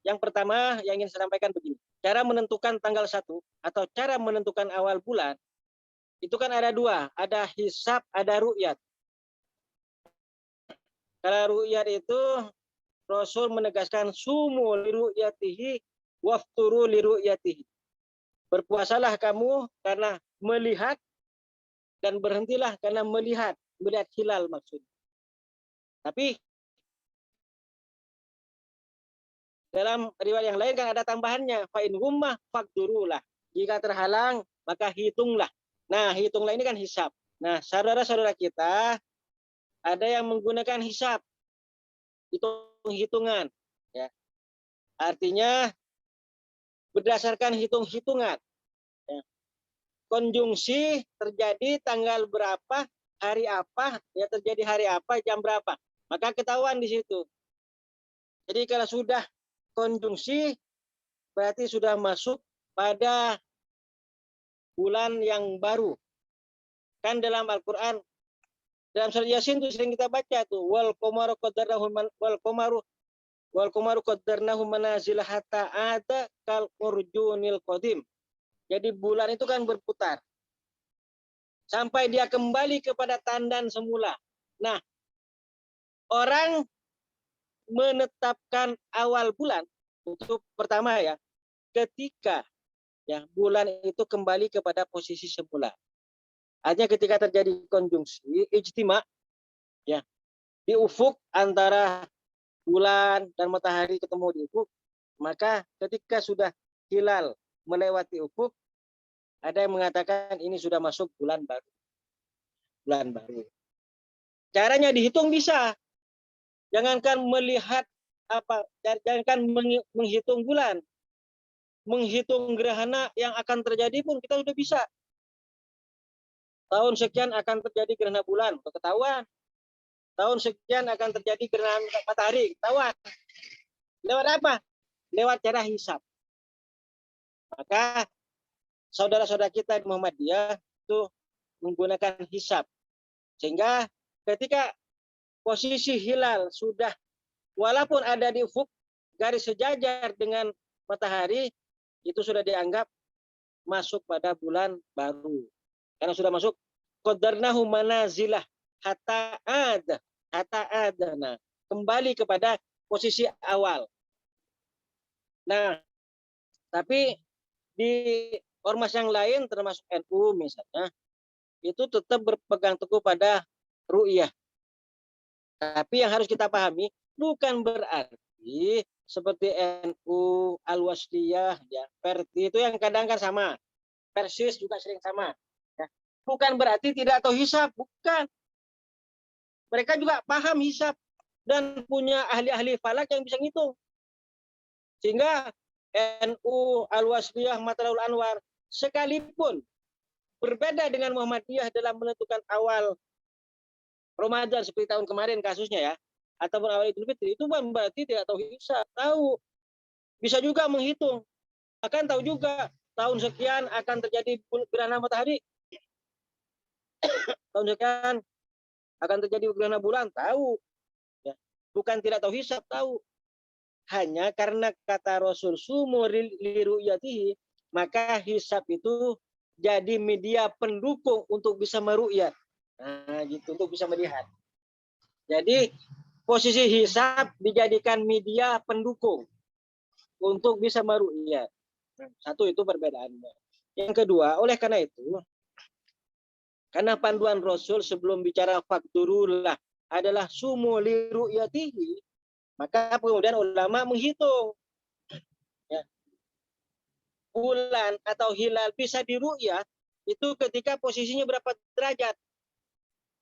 Yang pertama yang ingin saya sampaikan begini. Cara menentukan tanggal 1 atau cara menentukan awal bulan, itu kan ada dua. Ada hisab, ada ru'yat. Kalau ru'yat itu, Rasul menegaskan sumu liru'yatihi wafturu liru'yatihi. Berpuasalah kamu karena melihat dan berhentilah karena melihat hilal maksudnya. Tapi dalam riwayat yang lain kan ada tambahannya, fa in hummah faqdurulah. Jika terhalang maka hitunglah. Nah, hitunglah ini kan hisab. Nah, saudara-saudara kita ada yang menggunakan hisab, hitung-hitungan, ya. Artinya berdasarkan hitung-hitungan. Ya. Konjungsi terjadi tanggal berapa, hari apa, ya terjadi hari apa, jam berapa. Maka ketahuan di situ. Jadi kalau sudah konjungsi berarti sudah masuk pada bulan yang baru. Kan dalam Al-Qur'an, dalam surat Yasin tuh sering kita baca tuh wal qamaru qaddarnahu manazil hatta ada kal urjunil qadim. Jadi bulan itu kan berputar sampai dia kembali kepada tandan semula. Nah, orang menetapkan awal bulan untuk pertama ya, ketika ya bulan itu kembali kepada posisi semula. Artinya ketika terjadi konjungsi ijtima ya di ufuk antara bulan dan matahari ketemu di ufuk, maka ketika sudah hilal melewati ufuk, ada yang mengatakan ini sudah masuk bulan baru. Bulan baru. Caranya dihitung bisa. Jangankan melihat apa, jangankan menghitung bulan, menghitung gerhana yang akan terjadi pun kita sudah bisa. Tahun sekian akan terjadi gerhana bulan, ketahuan. Tahun sekian akan terjadi gerhana matahari, ketahuan. Lewat apa? Lewat cara hisab. Maka saudara-saudara kita di Muhammadiyah itu menggunakan hisab. Sehingga ketika posisi hilal sudah, walaupun ada di ufuk, garis sejajar dengan matahari, itu sudah dianggap masuk pada bulan baru. Karena sudah masuk qadarnahu manazilah hatta ada. Nah, kembali kepada posisi awal. Nah, tapi di ormas yang lain termasuk NU misalnya, itu tetap berpegang teguh pada ru'yah. Tapi yang harus kita pahami bukan berarti seperti NU, Al-Wasliyah, ya, Perti itu yang kadang kan sama. Persis juga sering sama. Ya. Bukan berarti tidak tahu hisab, bukan. Mereka juga paham hisab dan punya ahli-ahli falak yang bisa ngitung. Sehingga NU, Al-Wasliyah, Matlabul Anwar sekalipun berbeda dengan Muhammadiyah dalam menentukan awal Ramadan seperti tahun kemarin kasusnya ya, ataupun awal Idul Fitri, itu bukan berarti tidak tahu hisab, tahu. Bisa juga menghitung. Akan tahu juga tahun sekian akan terjadi gerhana matahari. Tahun sekian akan terjadi gerhana bulan, tahu. Ya. Bukan tidak tahu hisab, tahu. Hanya karena kata Rasul sumu liru'yatihi, maka hisab itu jadi media pendukung untuk bisa meru'yat. Nah, gitu, untuk bisa melihat. Jadi posisi hisab dijadikan media pendukung untuk bisa meru'yat. Satu itu perbedaannya. Yang kedua, oleh karena itu, karena panduan Rasul sebelum bicara fakturullah adalah sumu liru'yatihi, maka kemudian ulama menghitung ya, bulan atau hilal bisa diru'yat itu ketika posisinya berapa derajat.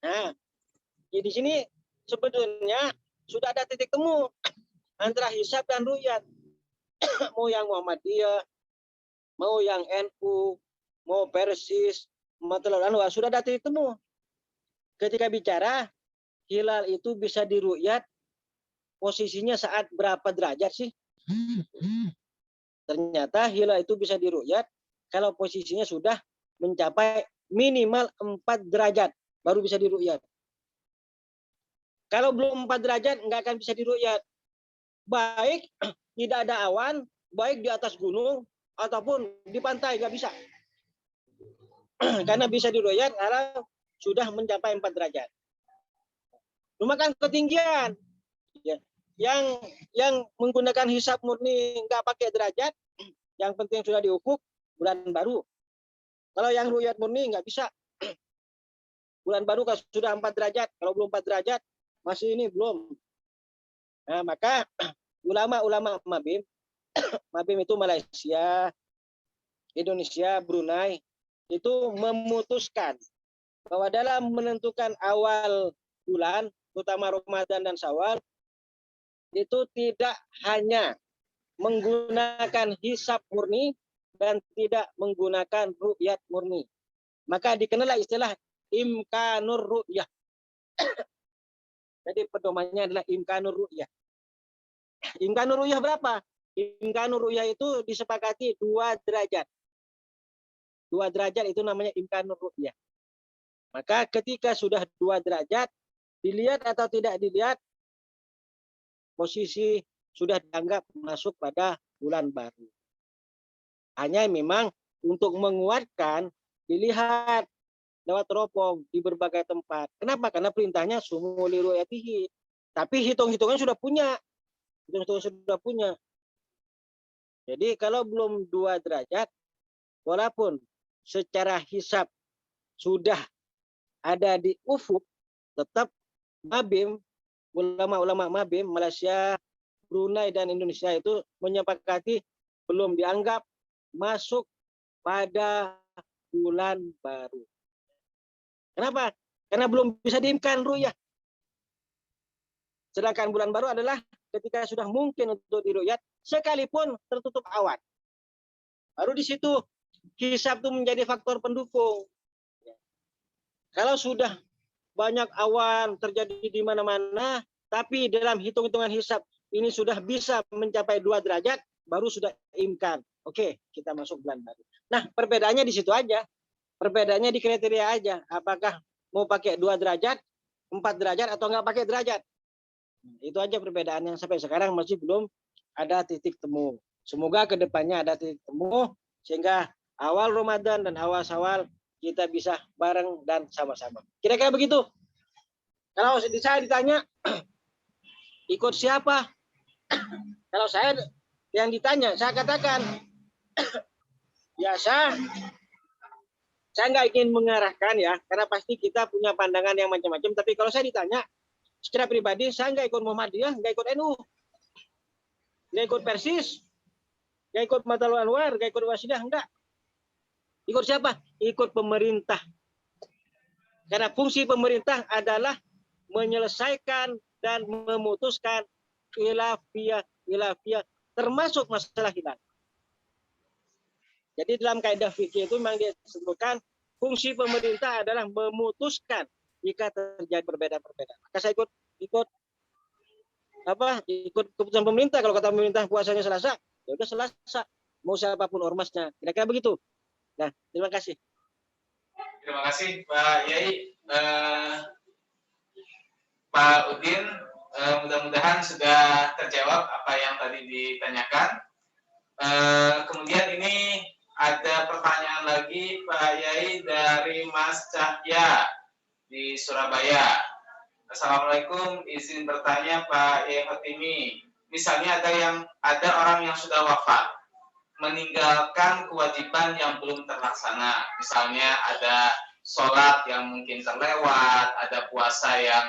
Nah, di sini sebetulnya sudah ada titik temu. antara hisab dan ru'yat. Mau yang Muhammadiyah, mau yang NU, mau Persis, Matlul Anwar, sudah ada titik temu. Ketika bicara hilal itu bisa diru'yat, posisinya saat berapa derajat sih? Ternyata hilal itu bisa diru'yat kalau posisinya sudah mencapai minimal 4 derajat baru bisa diru'yat. Kalau belum 4 derajat nggak akan bisa diru'yat. Baik tidak ada awan, baik di atas gunung ataupun di pantai nggak bisa. Karena bisa diru'yat kalau sudah mencapai 4 derajat. Cuma kan ketinggian. Ya. Yang menggunakan hisab murni nggak pakai derajat, yang penting sudah diukuk bulan baru. Kalau yang ru'yat murni nggak bisa. Bulan baru kalau sudah 4 derajat, kalau belum 4 derajat masih ini belum. Nah, maka ulama-ulama Mabim, Mabim itu Malaysia, Indonesia, Brunei, itu memutuskan bahwa dalam menentukan awal bulan, terutama Ramadan dan Syawal, itu tidak hanya menggunakan hisab murni dan tidak menggunakan ru'yat murni. Maka dikenallah istilah imkanur ru'yah. Jadi pedomannya adalah imkanur ru'yah. Imkanur ru'yah berapa? Imkanur ru'yah itu disepakati 2 derajat. 2 derajat itu namanya imkanur ru'yah. Maka ketika sudah 2 derajat, dilihat atau tidak dilihat, posisi sudah dianggap masuk pada bulan baru. Hanya memang untuk menguatkan, dilihat lewat teropong di berbagai tempat. Kenapa? Karena perintahnya sumu li ru'yatihi. Tapi hitung-hitungan sudah punya. Hitung-hitungan sudah punya. Jadi kalau belum 2 derajat, walaupun secara hisab sudah ada di ufuk, tetap Mabim, ulama-ulama Mabim, Malaysia, Brunei, dan Indonesia itu menyepakati belum dianggap masuk pada bulan baru. Kenapa? Karena belum bisa diimkan ru'yah. Sedangkan bulan baru adalah ketika sudah mungkin untuk diru'yat, sekalipun tertutup awan. Baru di situ hisab itu menjadi faktor pendukung. Kalau sudah banyak awan terjadi di mana-mana, tapi dalam hitung-hitungan hisab ini sudah bisa mencapai 2 derajat, baru sudah imkan. Oke, kita masuk bulan baru. Nah, perbedaannya di situ aja. Perbedaannya di kriteria aja. Apakah mau pakai 2 derajat, 4 derajat, atau nggak pakai derajat. Itu aja perbedaan yang sampai sekarang masih belum ada titik temu. Semoga kedepannya ada titik temu, sehingga awal Ramadan dan awal Syawal kita bisa bareng dan sama-sama. Kira-kira begitu. Kalau saya ditanya, ikut siapa? Kalau saya yang ditanya, saya katakan, ya saya nggak ingin mengarahkan ya, karena pasti kita punya pandangan yang macam-macam. Tapi kalau saya ditanya, secara pribadi, saya nggak ikut Muhammadiyah, nggak ikut NU, nggak ikut Persis, nggak ikut Matlul Anwar, nggak ikut Wasidah, enggak. Ikut siapa? Ikut pemerintah. Karena fungsi pemerintah adalah menyelesaikan dan memutuskan khilafiyah termasuk masalah hilal. Jadi dalam kaidah fikih itu memang disebutkan fungsi pemerintah adalah memutuskan jika terjadi perbedaan-perbedaan. Maka saya ikut keputusan pemerintah. Kalau kata pemerintah puasanya Selasa, ya udah Selasa. Mau siapapun ormasnya. Kira-kira begitu. Nah, terima kasih. Terima kasih Pak Yai. Pak Udin, mudah-mudahan sudah terjawab apa yang tadi ditanyakan. Kemudian ini ada pertanyaan lagi Pak Yai dari Mas Cahya di Surabaya. Assalamualaikum, izin bertanya Pak Yai Fatimi. Misalnya ada orang yang sudah wafat, meninggalkan kewajiban yang belum terlaksana. Misalnya ada sholat yang mungkin terlewat, ada puasa yang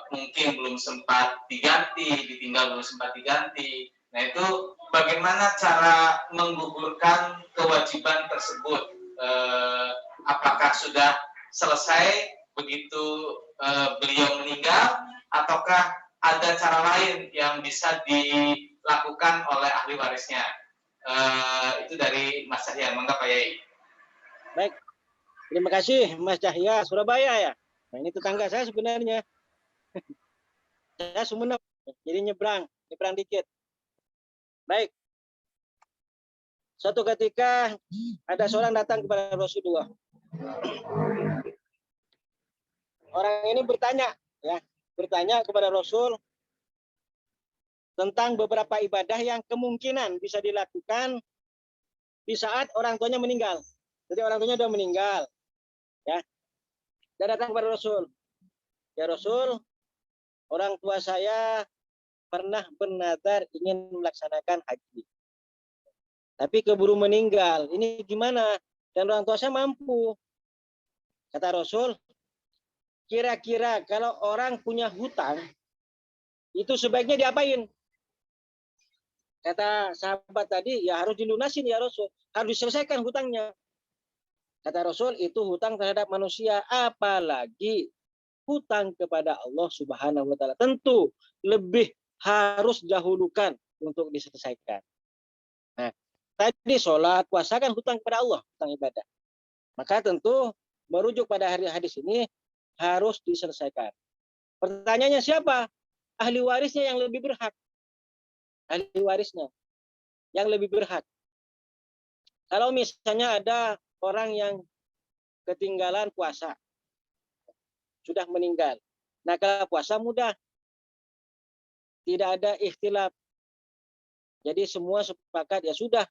mungkin belum sempat diganti, ditinggal belum sempat diganti. Nah itu bagaimana cara menggugurkan kewajiban tersebut? Apakah sudah selesai begitu beliau meninggal, ataukah ada cara lain yang bisa dilakukan oleh ahli warisnya. Itu dari Mas Cahya, mangga Pak Yai. Baik, terima kasih Mas Cahya, Surabaya ya. Nah, ini tetangga saya sebenarnya. Saya Sumeneb, jadi nyebrang dikit. Baik. Suatu ketika ada seorang datang kepada Rasulullah. Orang ini bertanya kepada Rasul tentang beberapa ibadah yang kemungkinan bisa dilakukan di saat orang tuanya meninggal. Jadi orang tuanya sudah meninggal, ya. Dia datang kepada Rasul. Ya Rasul, orang tua saya pernah bernazar ingin melaksanakan haji, tapi keburu meninggal. Ini gimana? Dan orang tua saya mampu. Kata Rasul, kira-kira kalau orang punya hutang, itu sebaiknya diapain? Kata sahabat tadi, ya harus dilunasin ya Rasul. Harus diselesaikan hutangnya. Kata Rasul, itu hutang terhadap manusia. Apalagi hutang kepada Allah Subhanahu wa Ta'ala. Tentu lebih harus dahulukan untuk diselesaikan. Nah, tadi sholat, puasa kan hutang kepada Allah, hutang ibadah. Maka tentu merujuk pada hadis ini harus diselesaikan. Pertanyaannya siapa? Ahli warisnya yang lebih berhak. Ahli warisnya yang lebih berhak. Kalau misalnya ada orang yang ketinggalan puasa, sudah meninggal. Nah, kalau puasa mudah. Tidak ada ikhtilaf. Jadi semua sepakat ya sudah,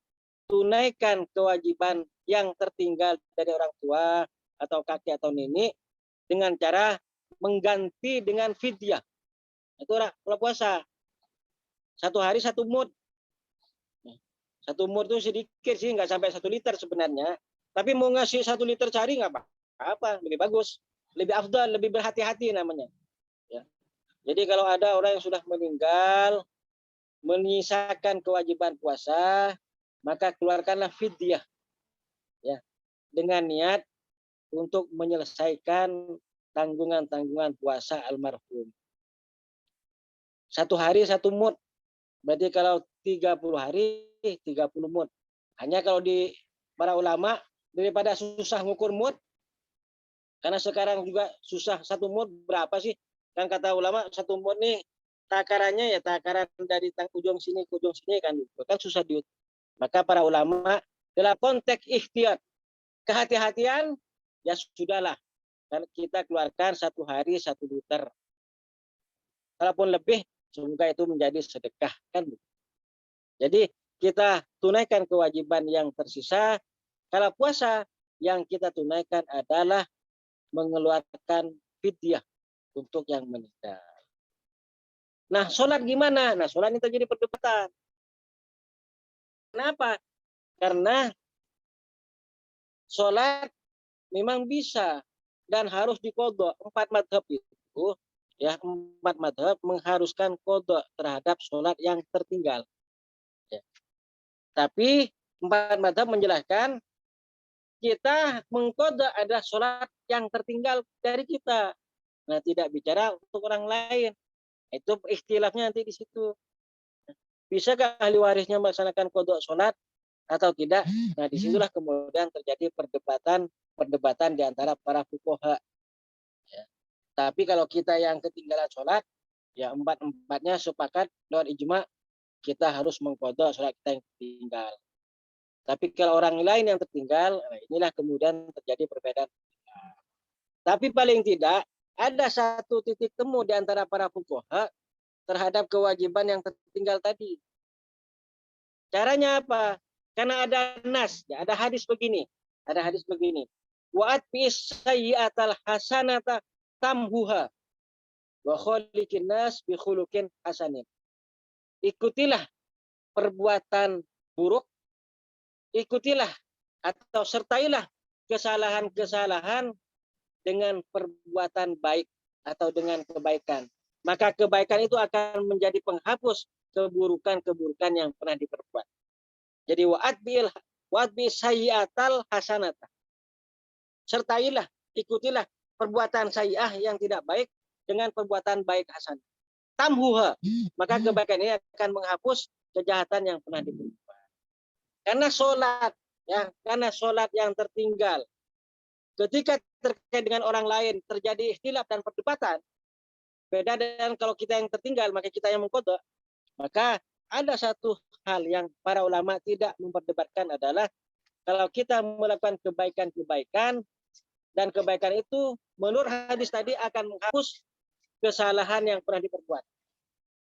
tunaikan kewajiban yang tertinggal dari orang tua atau kakek atau nenek dengan cara mengganti dengan fidyah. Itu kalau puasa. 1 hari 1 mud. 1 mud itu sedikit sih, nggak sampai 1 liter sebenarnya. Tapi mau ngasih 1 liter sehari nggak apa-apa, lebih bagus, lebih afdal, lebih berhati-hati namanya. Ya. Jadi kalau ada orang yang sudah meninggal, menyisakan kewajiban puasa, maka keluarkanlah fidyah, ya, dengan niat untuk menyelesaikan tanggungan-tanggungan puasa almarhum. 1 hari 1 mud. Berarti kalau 30 hari 30 mud. Hanya kalau di para ulama, daripada susah ngukur mud, karena sekarang juga susah 1 mud berapa sih? Kan kata ulama 1 mud nih takarannya ya takaran dari ujung sini ke ujung sini kan susah diukur. Maka para ulama dalam konteks ikhtiyat, kehati-hatian, ya sudahlah. Kan kita keluarkan 1 hari 1 liter. Kalaupun lebih, semoga itu menjadi sedekah kan. Jadi kita tunaikan kewajiban yang tersisa. Kalau puasa, yang kita tunaikan adalah mengeluarkan fidyah untuk yang meninggal. Nah, sholat gimana? Nah, sholat ini terjadi perdebatan. Kenapa? Karena sholat memang bisa dan harus diqadha. 4 mazhab itu, ya, 4 mazhab mengharuskan qadha terhadap sholat yang tertinggal. Ya. Tapi 4 mazhab menjelaskan kita mengqadha adalah sholat yang tertinggal dari kita. Nah, tidak bicara untuk orang lain. Itu ikhtilafnya nanti di situ. Bisakah ahli warisnya melaksanakan qadha sholat atau tidak? Nah, disitulah kemudian terjadi perdebatan di antara para fuqaha. Ya. Tapi kalau kita yang ketinggalan sholat, ya 4-4-nya sepakat dengan ijma kita harus mengqadha sholat kita yang tertinggal. Tapi kalau orang lain yang tertinggal, inilah kemudian terjadi perbedaan. Tapi paling tidak ada satu titik temu di antara para fuqaha terhadap kewajiban yang tertinggal tadi. Caranya apa? Karena ada nas, ya, ada hadis begini. Ada hadis begini. Wa atbis sayyi'atal hasanata tamhuha wa khaliqin nas bi khuluqin hasanin. Ikutilah perbuatan buruk, ikutilah atau sertailah kesalahan-kesalahan dengan perbuatan baik atau dengan kebaikan. Maka kebaikan itu akan menjadi penghapus keburukan-keburukan yang pernah diperbuat. Jadi wa'atbi sayyi'atal hasanata. Sertailah, ikutilah perbuatan sayyi'ah yang tidak baik dengan perbuatan baik hasan. tamhuha, maka kebaikan ini akan menghapus kejahatan yang pernah diperbuat. Karena sholat yang tertinggal ketika terkait dengan orang lain terjadi ikhtilaf dan perdebatan, beda dengan kalau kita yang tertinggal maka kita yang mengqadha. Maka ada satu hal yang para ulama tidak memperdebatkan adalah kalau kita melakukan kebaikan-kebaikan dan kebaikan itu menurut hadis tadi akan menghapus kesalahan yang pernah diperbuat.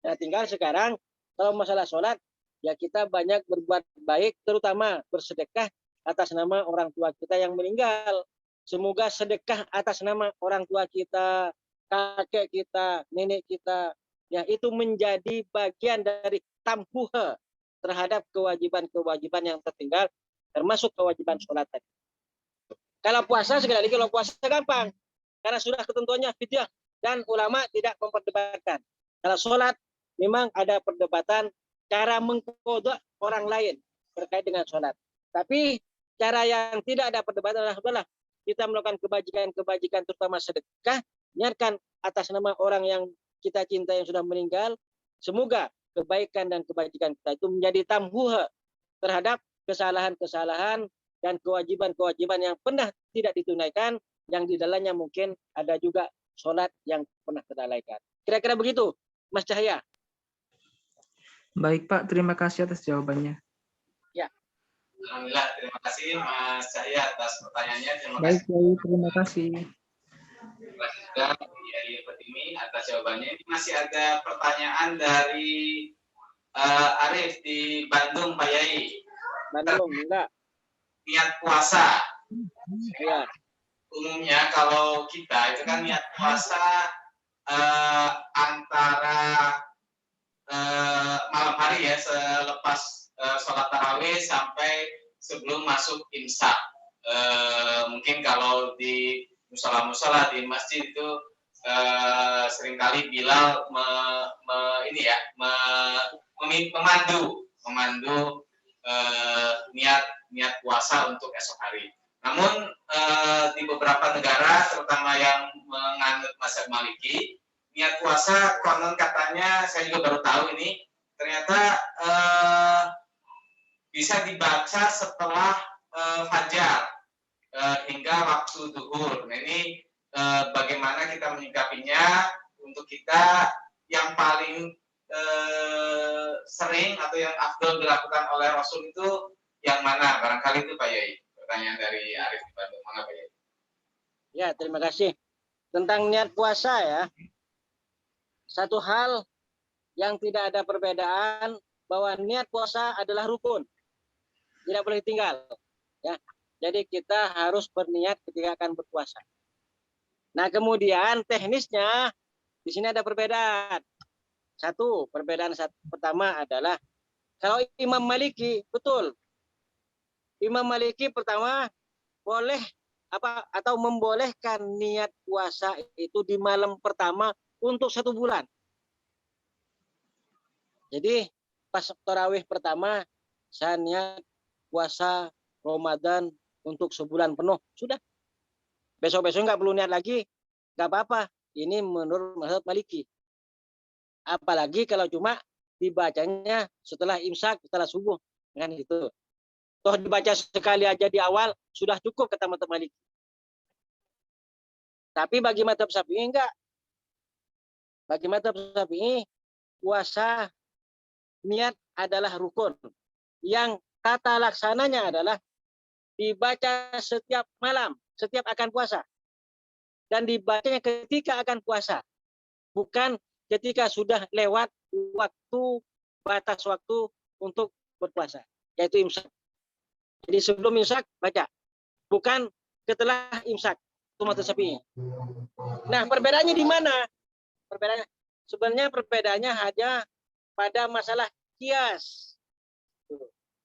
Nah, tinggal sekarang kalau masalah sholat, ya kita banyak berbuat baik, terutama bersedekah atas nama orang tua kita yang meninggal. Semoga sedekah atas nama orang tua kita, kakek kita, nenek kita, ya itu menjadi bagian dari tamhuha terhadap kewajiban-kewajiban yang tertinggal, termasuk kewajiban sholat tadi. Kalau puasa, sekali lagi, kalau puasa gampang, karena sudah ketentuannya fidyah dan ulama tidak memperdebatkan. Kalau sholat, memang ada perdebatan cara mengqadha orang lain terkait dengan sholat. Tapi cara yang tidak ada perdebatan adalah kita melakukan kebajikan-kebajikan, terutama sedekah, niatkan atas nama orang yang kita cinta yang sudah meninggal. Semoga kebaikan dan kebajikan kita itu menjadi tamhuha terhadap kesalahan-kesalahan dan kewajiban-kewajiban yang pernah tidak ditunaikan, yang di dalamnya mungkin ada juga sholat yang pernah terlalaikan. Kira-kira begitu, Mas Cahya. Baik Pak, terima kasih atas jawabannya. Ya. Alhamdulillah, terima kasih Mas Cahya atas pertanyaannya. Terima Baik, kasih. terima kasih. Terima kasih juga Yai Fatimi atas jawabannya. Ini masih ada pertanyaan dari Arif di Bandung, Pak Yai. Bandung, enggak. Niat puasa. Ya. Umumnya kalau kita itu kan niat puasa antara malam hari ya, selepas sholat tarawih sampai sebelum masuk imsak. Mungkin kalau di musola-musola di masjid itu seringkali Bilal memandu niat puasa untuk esok hari. Namun di beberapa negara, terutama yang menganut mazhab Maliki, niat puasa konon katanya, saya juga baru tahu ini, ternyata bisa dibaca setelah fajar hingga waktu duhur. Nah, ini bagaimana kita menyikapinya untuk kita yang paling sering atau yang afdal dilakukan oleh Rasul itu yang mana? Barangkali itu Pak Yai. Pertanyaan dari Arif di Bandung. Mana Pak Yai? Ya, terima kasih. Tentang niat puasa ya, satu hal yang tidak ada perbedaan bahwa niat puasa adalah rukun, tidak boleh tinggal. Ya, jadi kita harus berniat ketika akan berpuasa. Nah, kemudian teknisnya di sini ada perbedaan. Perbedaan pertama adalah kalau Imam Maliki, betul. Imam Maliki pertama boleh atau membolehkan niat puasa itu di malam pertama untuk 1 bulan. Jadi pas tarawih pertama saya niat puasa Ramadan untuk sebulan penuh, sudah. Besok-besok nggak perlu niat lagi, nggak apa-apa. Ini menurut mazhab Maliki. Apalagi kalau cuma dibacanya setelah imsak, setelah subuh, kan gitu. Toh dibaca sekali aja di awal sudah cukup kata mazhab Maliki. Tapi bagi mazhab Syafi'i enggak. Bagi mazhab Syafi'i puasa niat adalah rukun. Yang tata laksananya adalah dibaca setiap malam, setiap akan puasa. Dan dibacanya ketika akan puasa. Bukan ketika sudah lewat batas waktu untuk berpuasa, yaitu imsak. Jadi sebelum imsak baca, bukan setelah imsak. Itu mazhab Syafi'i. Nah, perbedaannya di mana? Sebenarnya perbedaannya hanya pada masalah kias.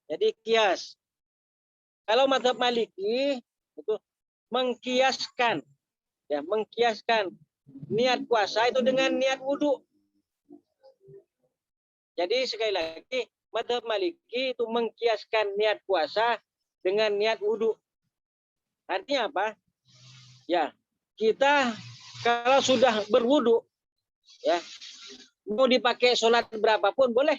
Jadi kias. Kalau mazhab Maliki itu mengkiaskan niat puasa itu dengan niat wudhu. Jadi sekali lagi mazhab Maliki itu mengkiaskan niat puasa dengan niat wudhu. Artinya apa? Ya, kita kalau sudah berwudhu, ya, Mau dipakai sholat berapapun boleh.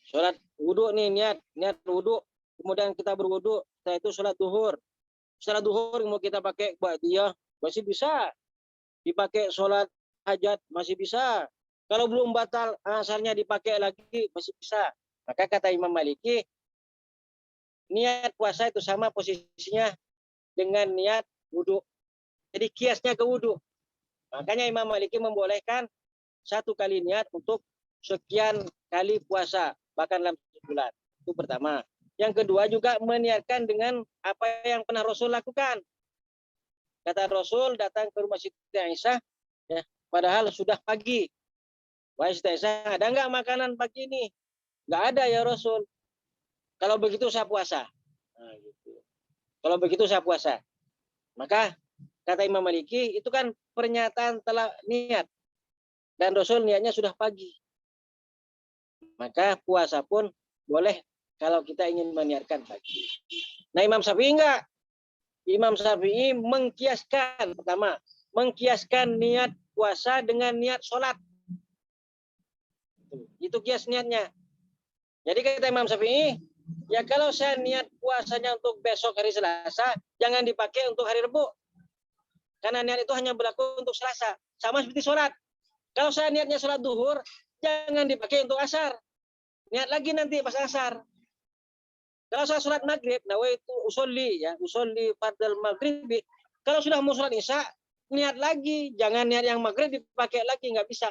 Sholat wudhu nih, niat wudhu. Kemudian kita berwudhu, setelah itu sholat duhur. Sholat duhur mau kita pakai ba'diyah, masih bisa. Dipakai sholat hajat, masih bisa. Kalau belum batal, asarnya dipakai lagi, masih bisa. Maka kata Imam Maliki, niat puasa itu sama posisinya dengan niat wudhu. Jadi kiasnya ke wudhu. Makanya Imam Maliki membolehkan 1 kali niat untuk sekian kali puasa, bahkan dalam sebulan. Itu pertama. Yang kedua juga meniatkan dengan apa yang pernah Rasul lakukan. Kata Rasul datang ke rumah Siti Aisyah, ya, padahal sudah pagi. Wahai Siti Aisyah, ada nggak makanan pagi ini? Nggak ada ya Rasul. Kalau begitu saya puasa. Nah, gitu. Kalau begitu saya puasa. Maka kata Imam Maliki itu kan pernyataan telah niat. Dan Rasul niatnya sudah pagi. Maka puasa pun boleh kalau kita ingin meniatkan pagi. Nah Imam Syafi'i enggak. Imam Syafi'i mengkiaskan, pertama, mengkiaskan niat puasa dengan niat sholat. Itu kias niatnya. Jadi kata Imam Syafi'i, ya kalau saya niat puasanya untuk besok hari Selasa, jangan dipakai untuk hari Rabu. Karena niat itu hanya berlaku untuk Selasa. Sama seperti sholat. Kalau saya niatnya sholat duhur, jangan dipakai untuk asar. Niat lagi nanti pas asar. Kalau saya sholat maghrib, nawaitu usolli, ya, usolli fardal maghribi. Kalau sudah mau sholat isya, niat lagi. Jangan niat yang maghrib dipakai lagi, nggak bisa.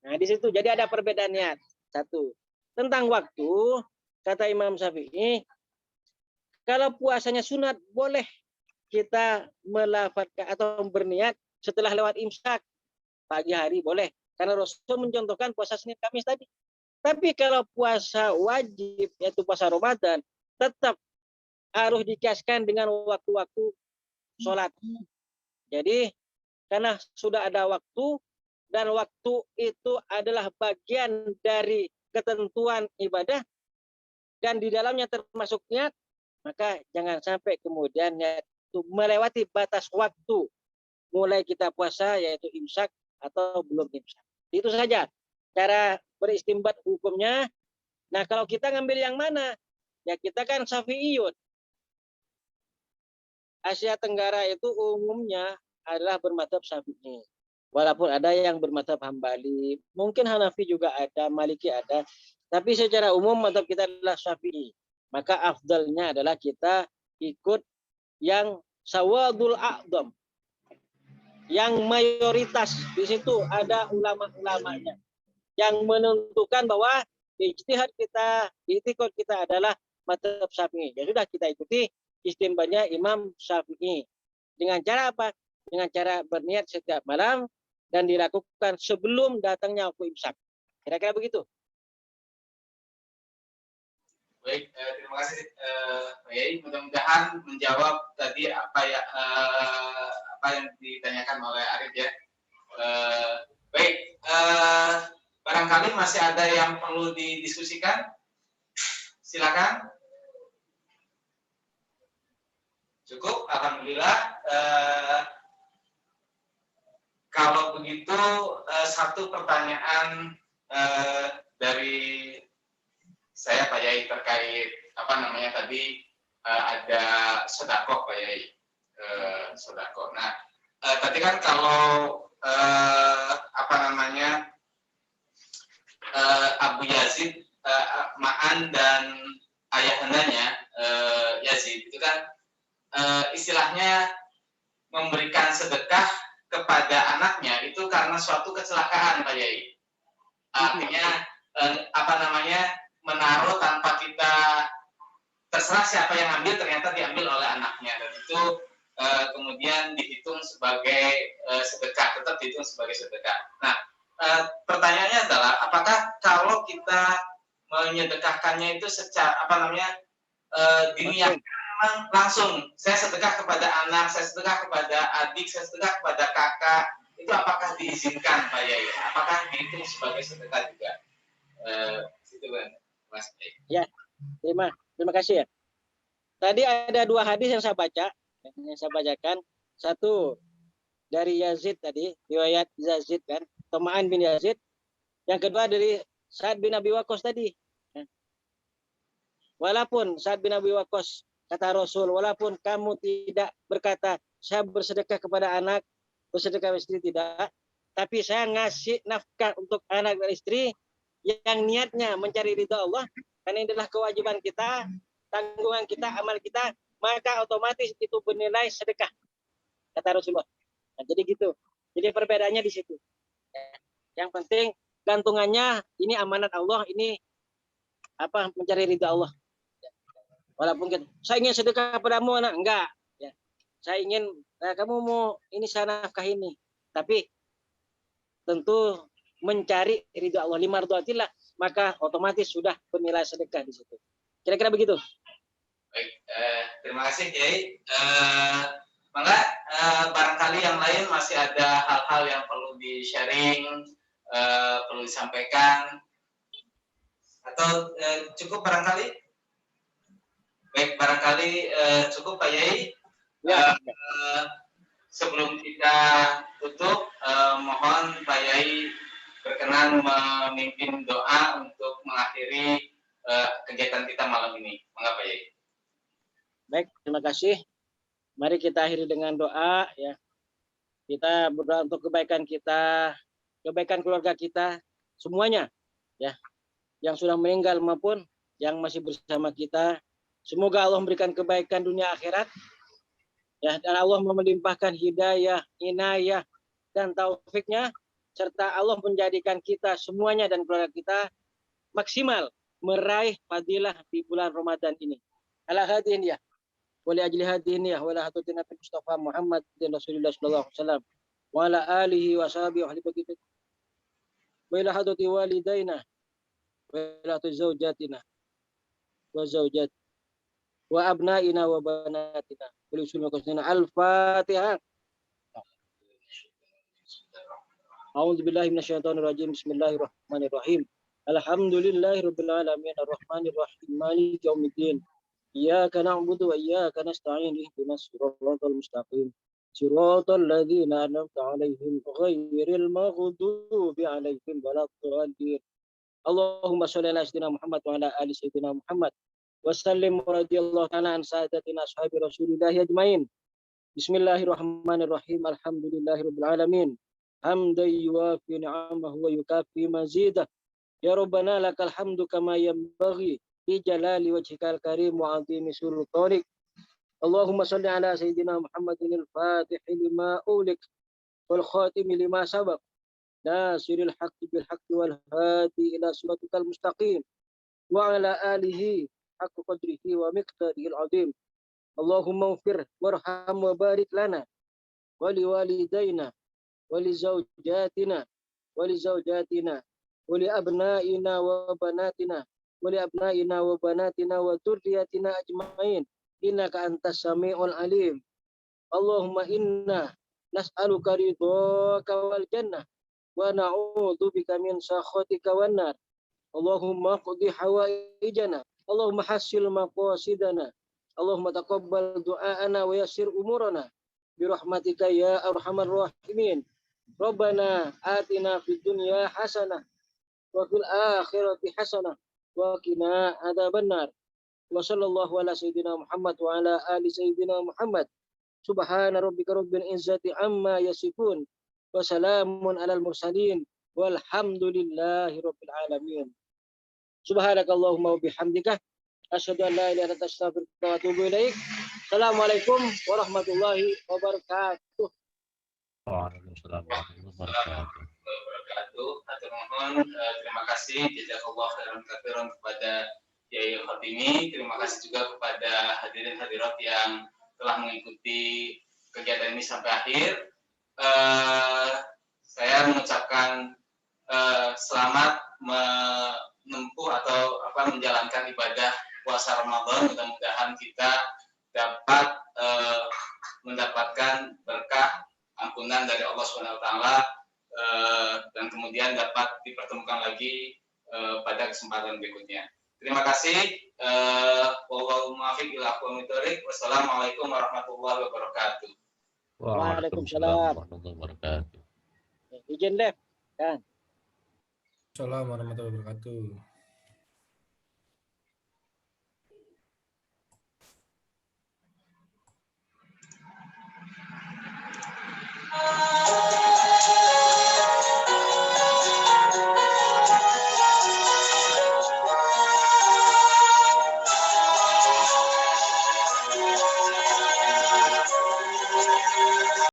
Nah di situ jadi ada perbedaan niat. Satu. Tentang waktu, kata Imam Syafi'i, kalau puasanya sunat, boleh kita melafadzkan atau berniat setelah lewat imsak. Pagi hari boleh. Karena Rasul mencontohkan puasa Senin Kamis tadi. Tapi kalau puasa wajib, yaitu puasa Ramadan, tetap harus dikiaskan dengan waktu-waktu sholat. Jadi, karena sudah ada waktu, dan waktu itu adalah bagian dari ketentuan ibadah, dan di dalamnya termasuk niat, maka jangan sampai kemudian niat itu melewati batas waktu. Mulai kita puasa, yaitu imsak, atau belum imsak. Itu saja cara beristimbat hukumnya. Nah, kalau kita ngambil yang mana? Ya kita kan Syafi'iyun. Asia Tenggara itu umumnya adalah bermadzhab Syafi'i. Walaupun ada yang bermadzhab Hambali, mungkin Hanafi juga ada, Maliki ada, tapi secara umum madzhab kita adalah Syafi'i. Maka afdalnya adalah kita ikut yang sawadul a'dham. Yang mayoritas di situ ada ulama-ulamanya yang menentukan bahwa ijtihad kita, i'tiqad kita adalah madzhab Syafi'i. Ya sudah kita ikuti istimbatnya Imam Syafi'i. Dengan cara apa? Dengan cara berniat setiap malam dan dilakukan sebelum datangnya waktu imsak. Kira-kira begitu. Baik, terima kasih Pak Yai. Mudah-mudahan menjawab tadi apa yang ditanyakan oleh Arif ya. Baik, barangkali masih ada yang perlu didiskusikan. Silakan. Cukup, alhamdulillah. Kalau begitu satu pertanyaan dari saya Pak Yai terkait tadi ada sedekah Pak Yai, sedekah. Nah, tadi kan kalau Abu Yazid Ma'an dan ayahandanya Yazid itu kan istilahnya memberikan sedekah kepada anaknya itu karena suatu kecelakaan Pak Yai. Artinya menaruh tanpa kita terserah siapa yang ambil, ternyata diambil oleh anaknya, dan itu kemudian dihitung sebagai sedekah, tetap dihitung sebagai sedekah. Nah, pertanyaannya adalah apakah kalau kita menyedekahkannya itu secara diniatkan memang langsung saya sedekah kepada anak, saya sedekah kepada adik, saya sedekah kepada kakak, itu apakah diizinkan Pak Yai? Apakah dihitung sebagai sedekah juga? Itu kan Mas. Ya, terima kasih ya. Tadi ada 2 hadis yang saya bacakan. Satu dari Yazid tadi, riwayat Yazid kan, Ma'an bin Yazid. Yang kedua dari Sa'ad bin Abi Waqqas tadi. Walaupun Sa'ad bin Abi Waqqas kata Rasul, walaupun kamu tidak berkata saya bersedekah kepada anak, bersedekah istri tidak, tapi saya ngasih nafkah untuk anak dan istri yang niatnya mencari ridha Allah, karena ini adalah kewajiban kita, tanggungan kita, amal kita, maka otomatis itu bernilai sedekah, kata Rasulullah. Nah, jadi gitu. Jadi perbedaannya di situ. Yang penting gantungannya ini amanat Allah, ini apa mencari ridha Allah. Walaupun kita, saya ingin sedekah padamu, anak enggak. Ya. Saya ingin kamu mau ini saya nafkah ini, tapi tentu mencari ridha Allah, lima ridhatillah, maka otomatis sudah bernilai sedekah di situ. Kira-kira begitu. Baik, terima kasih Kiai. Maka barangkali yang lain masih ada hal-hal yang perlu di-sharing, perlu disampaikan, atau cukup barangkali? Baik, barangkali cukup Pak Yai. Ya. Sebelum kita tutup, mohon Pak Yai berkenan memimpin doa untuk mengakhiri kegiatan kita malam ini. Monggo Pak Yai. Baik, terima kasih. Mari kita akhiri dengan doa ya. Kita berdoa untuk kebaikan kita, kebaikan keluarga kita, semuanya ya. Yang sudah meninggal maupun yang masih bersama kita. Semoga Allah memberikan kebaikan dunia akhirat. Ya, dan Allah melimpahkan hidayah, inayah, dan taufiknya, serta Allah menjadikan kita semuanya dan keluarga kita maksimal meraih fadilah di bulan Ramadan ini. Ala hadihin ya. Wa li ajli hadihin ya. Wa la hatutin Nabi Mustafa Muhammad dan Rasulullah sallallahu alaihi wasallam. Wa ala alihi wa sahbihi wa ahli baiti. Wa ila hadati walidaina. Wa ila zawjatina. Wa zawjat. Wa abnaina wa banatina. Al-Fatihah. A'udzu billahi minasyaitonir rajim. Bismillahirrahmanirrahim. Alhamdulillahirabbil alamin arrahmanir rahim maliki yaumiddin. Iyyaka na'budu wa iyyaka nasta'in ihdinas siratal mustaqim. Siratal ladzina an'amta 'alaihim ghairil maghdubi 'alaihim waladdallin. Allahumma shalli ala sayyidina Muhammad wa ala ali sayyidina Muhammad. Wasallim radhiyallahu ta'ala an sadatina ashabi Rasulillah ajmain. Bismillahirrahmanirrahim. Alhamdulillahirabbil alamin. Hamdan yuwafi ni'amahu wa yukafi mazidah. Ya Rabbana lakal hamdu kama yanbaghi li jalali wajhikal karim wa 'azimi sultanik. Allahumma shalli ala sayyidina Muhammadin al-Fatih lima ulik wal khatim lima sabaq. Nasiril haqqi bil haqqi wal hadi ila siratikal mustaqim. Wa ala alihi haqqa qadrihi wa miqdarihil azim. Allahumma ighfir warham wa barik lana wa li walidayna wa li zawjatina wa li zawjatina wa li abnaina wa banatina wa li abnaina wa banatina wa dzurriyyatina ajmain innaka antas samiul alim. Allahumma inna nas'aluka ridhaka wal jannah wa na'udzubika min sakhatika wan nar. Allahumma qdi hawaijana. Allahumma hasil maqasidana. Allahumma taqabbal du'aana wa yassir umurana bi rahmatika ya arhamar rahimin. Rabbana atina fid dunya hasanah wa fil akhirati hasanah wa qina adzabannar. Wa sallallahu ala sayyidina Muhammad wa ala ali sayyidina Muhammad. Subhana rabbika rabbil izzati amma yasifun wa salamun alal mursalin walhamdulillahi rabbil alamin. Subhanakallahumma wa bihamdika asyhadu an la ilaha illa anta astaghfiruka wa atubu ilaik. Assalamualaikum warahmatullahi wabarakatuh. Waalaikumsalam warahmatullahi wabarakatuh. Hatur nuhun, terima kasih jazakallahu khairan katsiran kepada Kiai Khatimi. Terima kasih juga kepada hadirin hadirat yang telah mengikuti kegiatan ini sampai akhir. Saya mengucapkan selamat menempuh atau menjalankan ibadah puasa Ramadan. Mudah-mudahan kita dapat mendapatkan berkah ampunan dari Allah SWT dan kemudian dapat dipertemukan lagi pada kesempatan berikutnya. Terima kasih. Wallahu muwaffiq ila aqwamit thoriq. Wassalamualaikum warahmatullahi wabarakatuh. Waalaikumsalam warahmatullahi wabarakatuh. Izin deh kan. Assalamualaikum warahmatullahi wabarakatuh.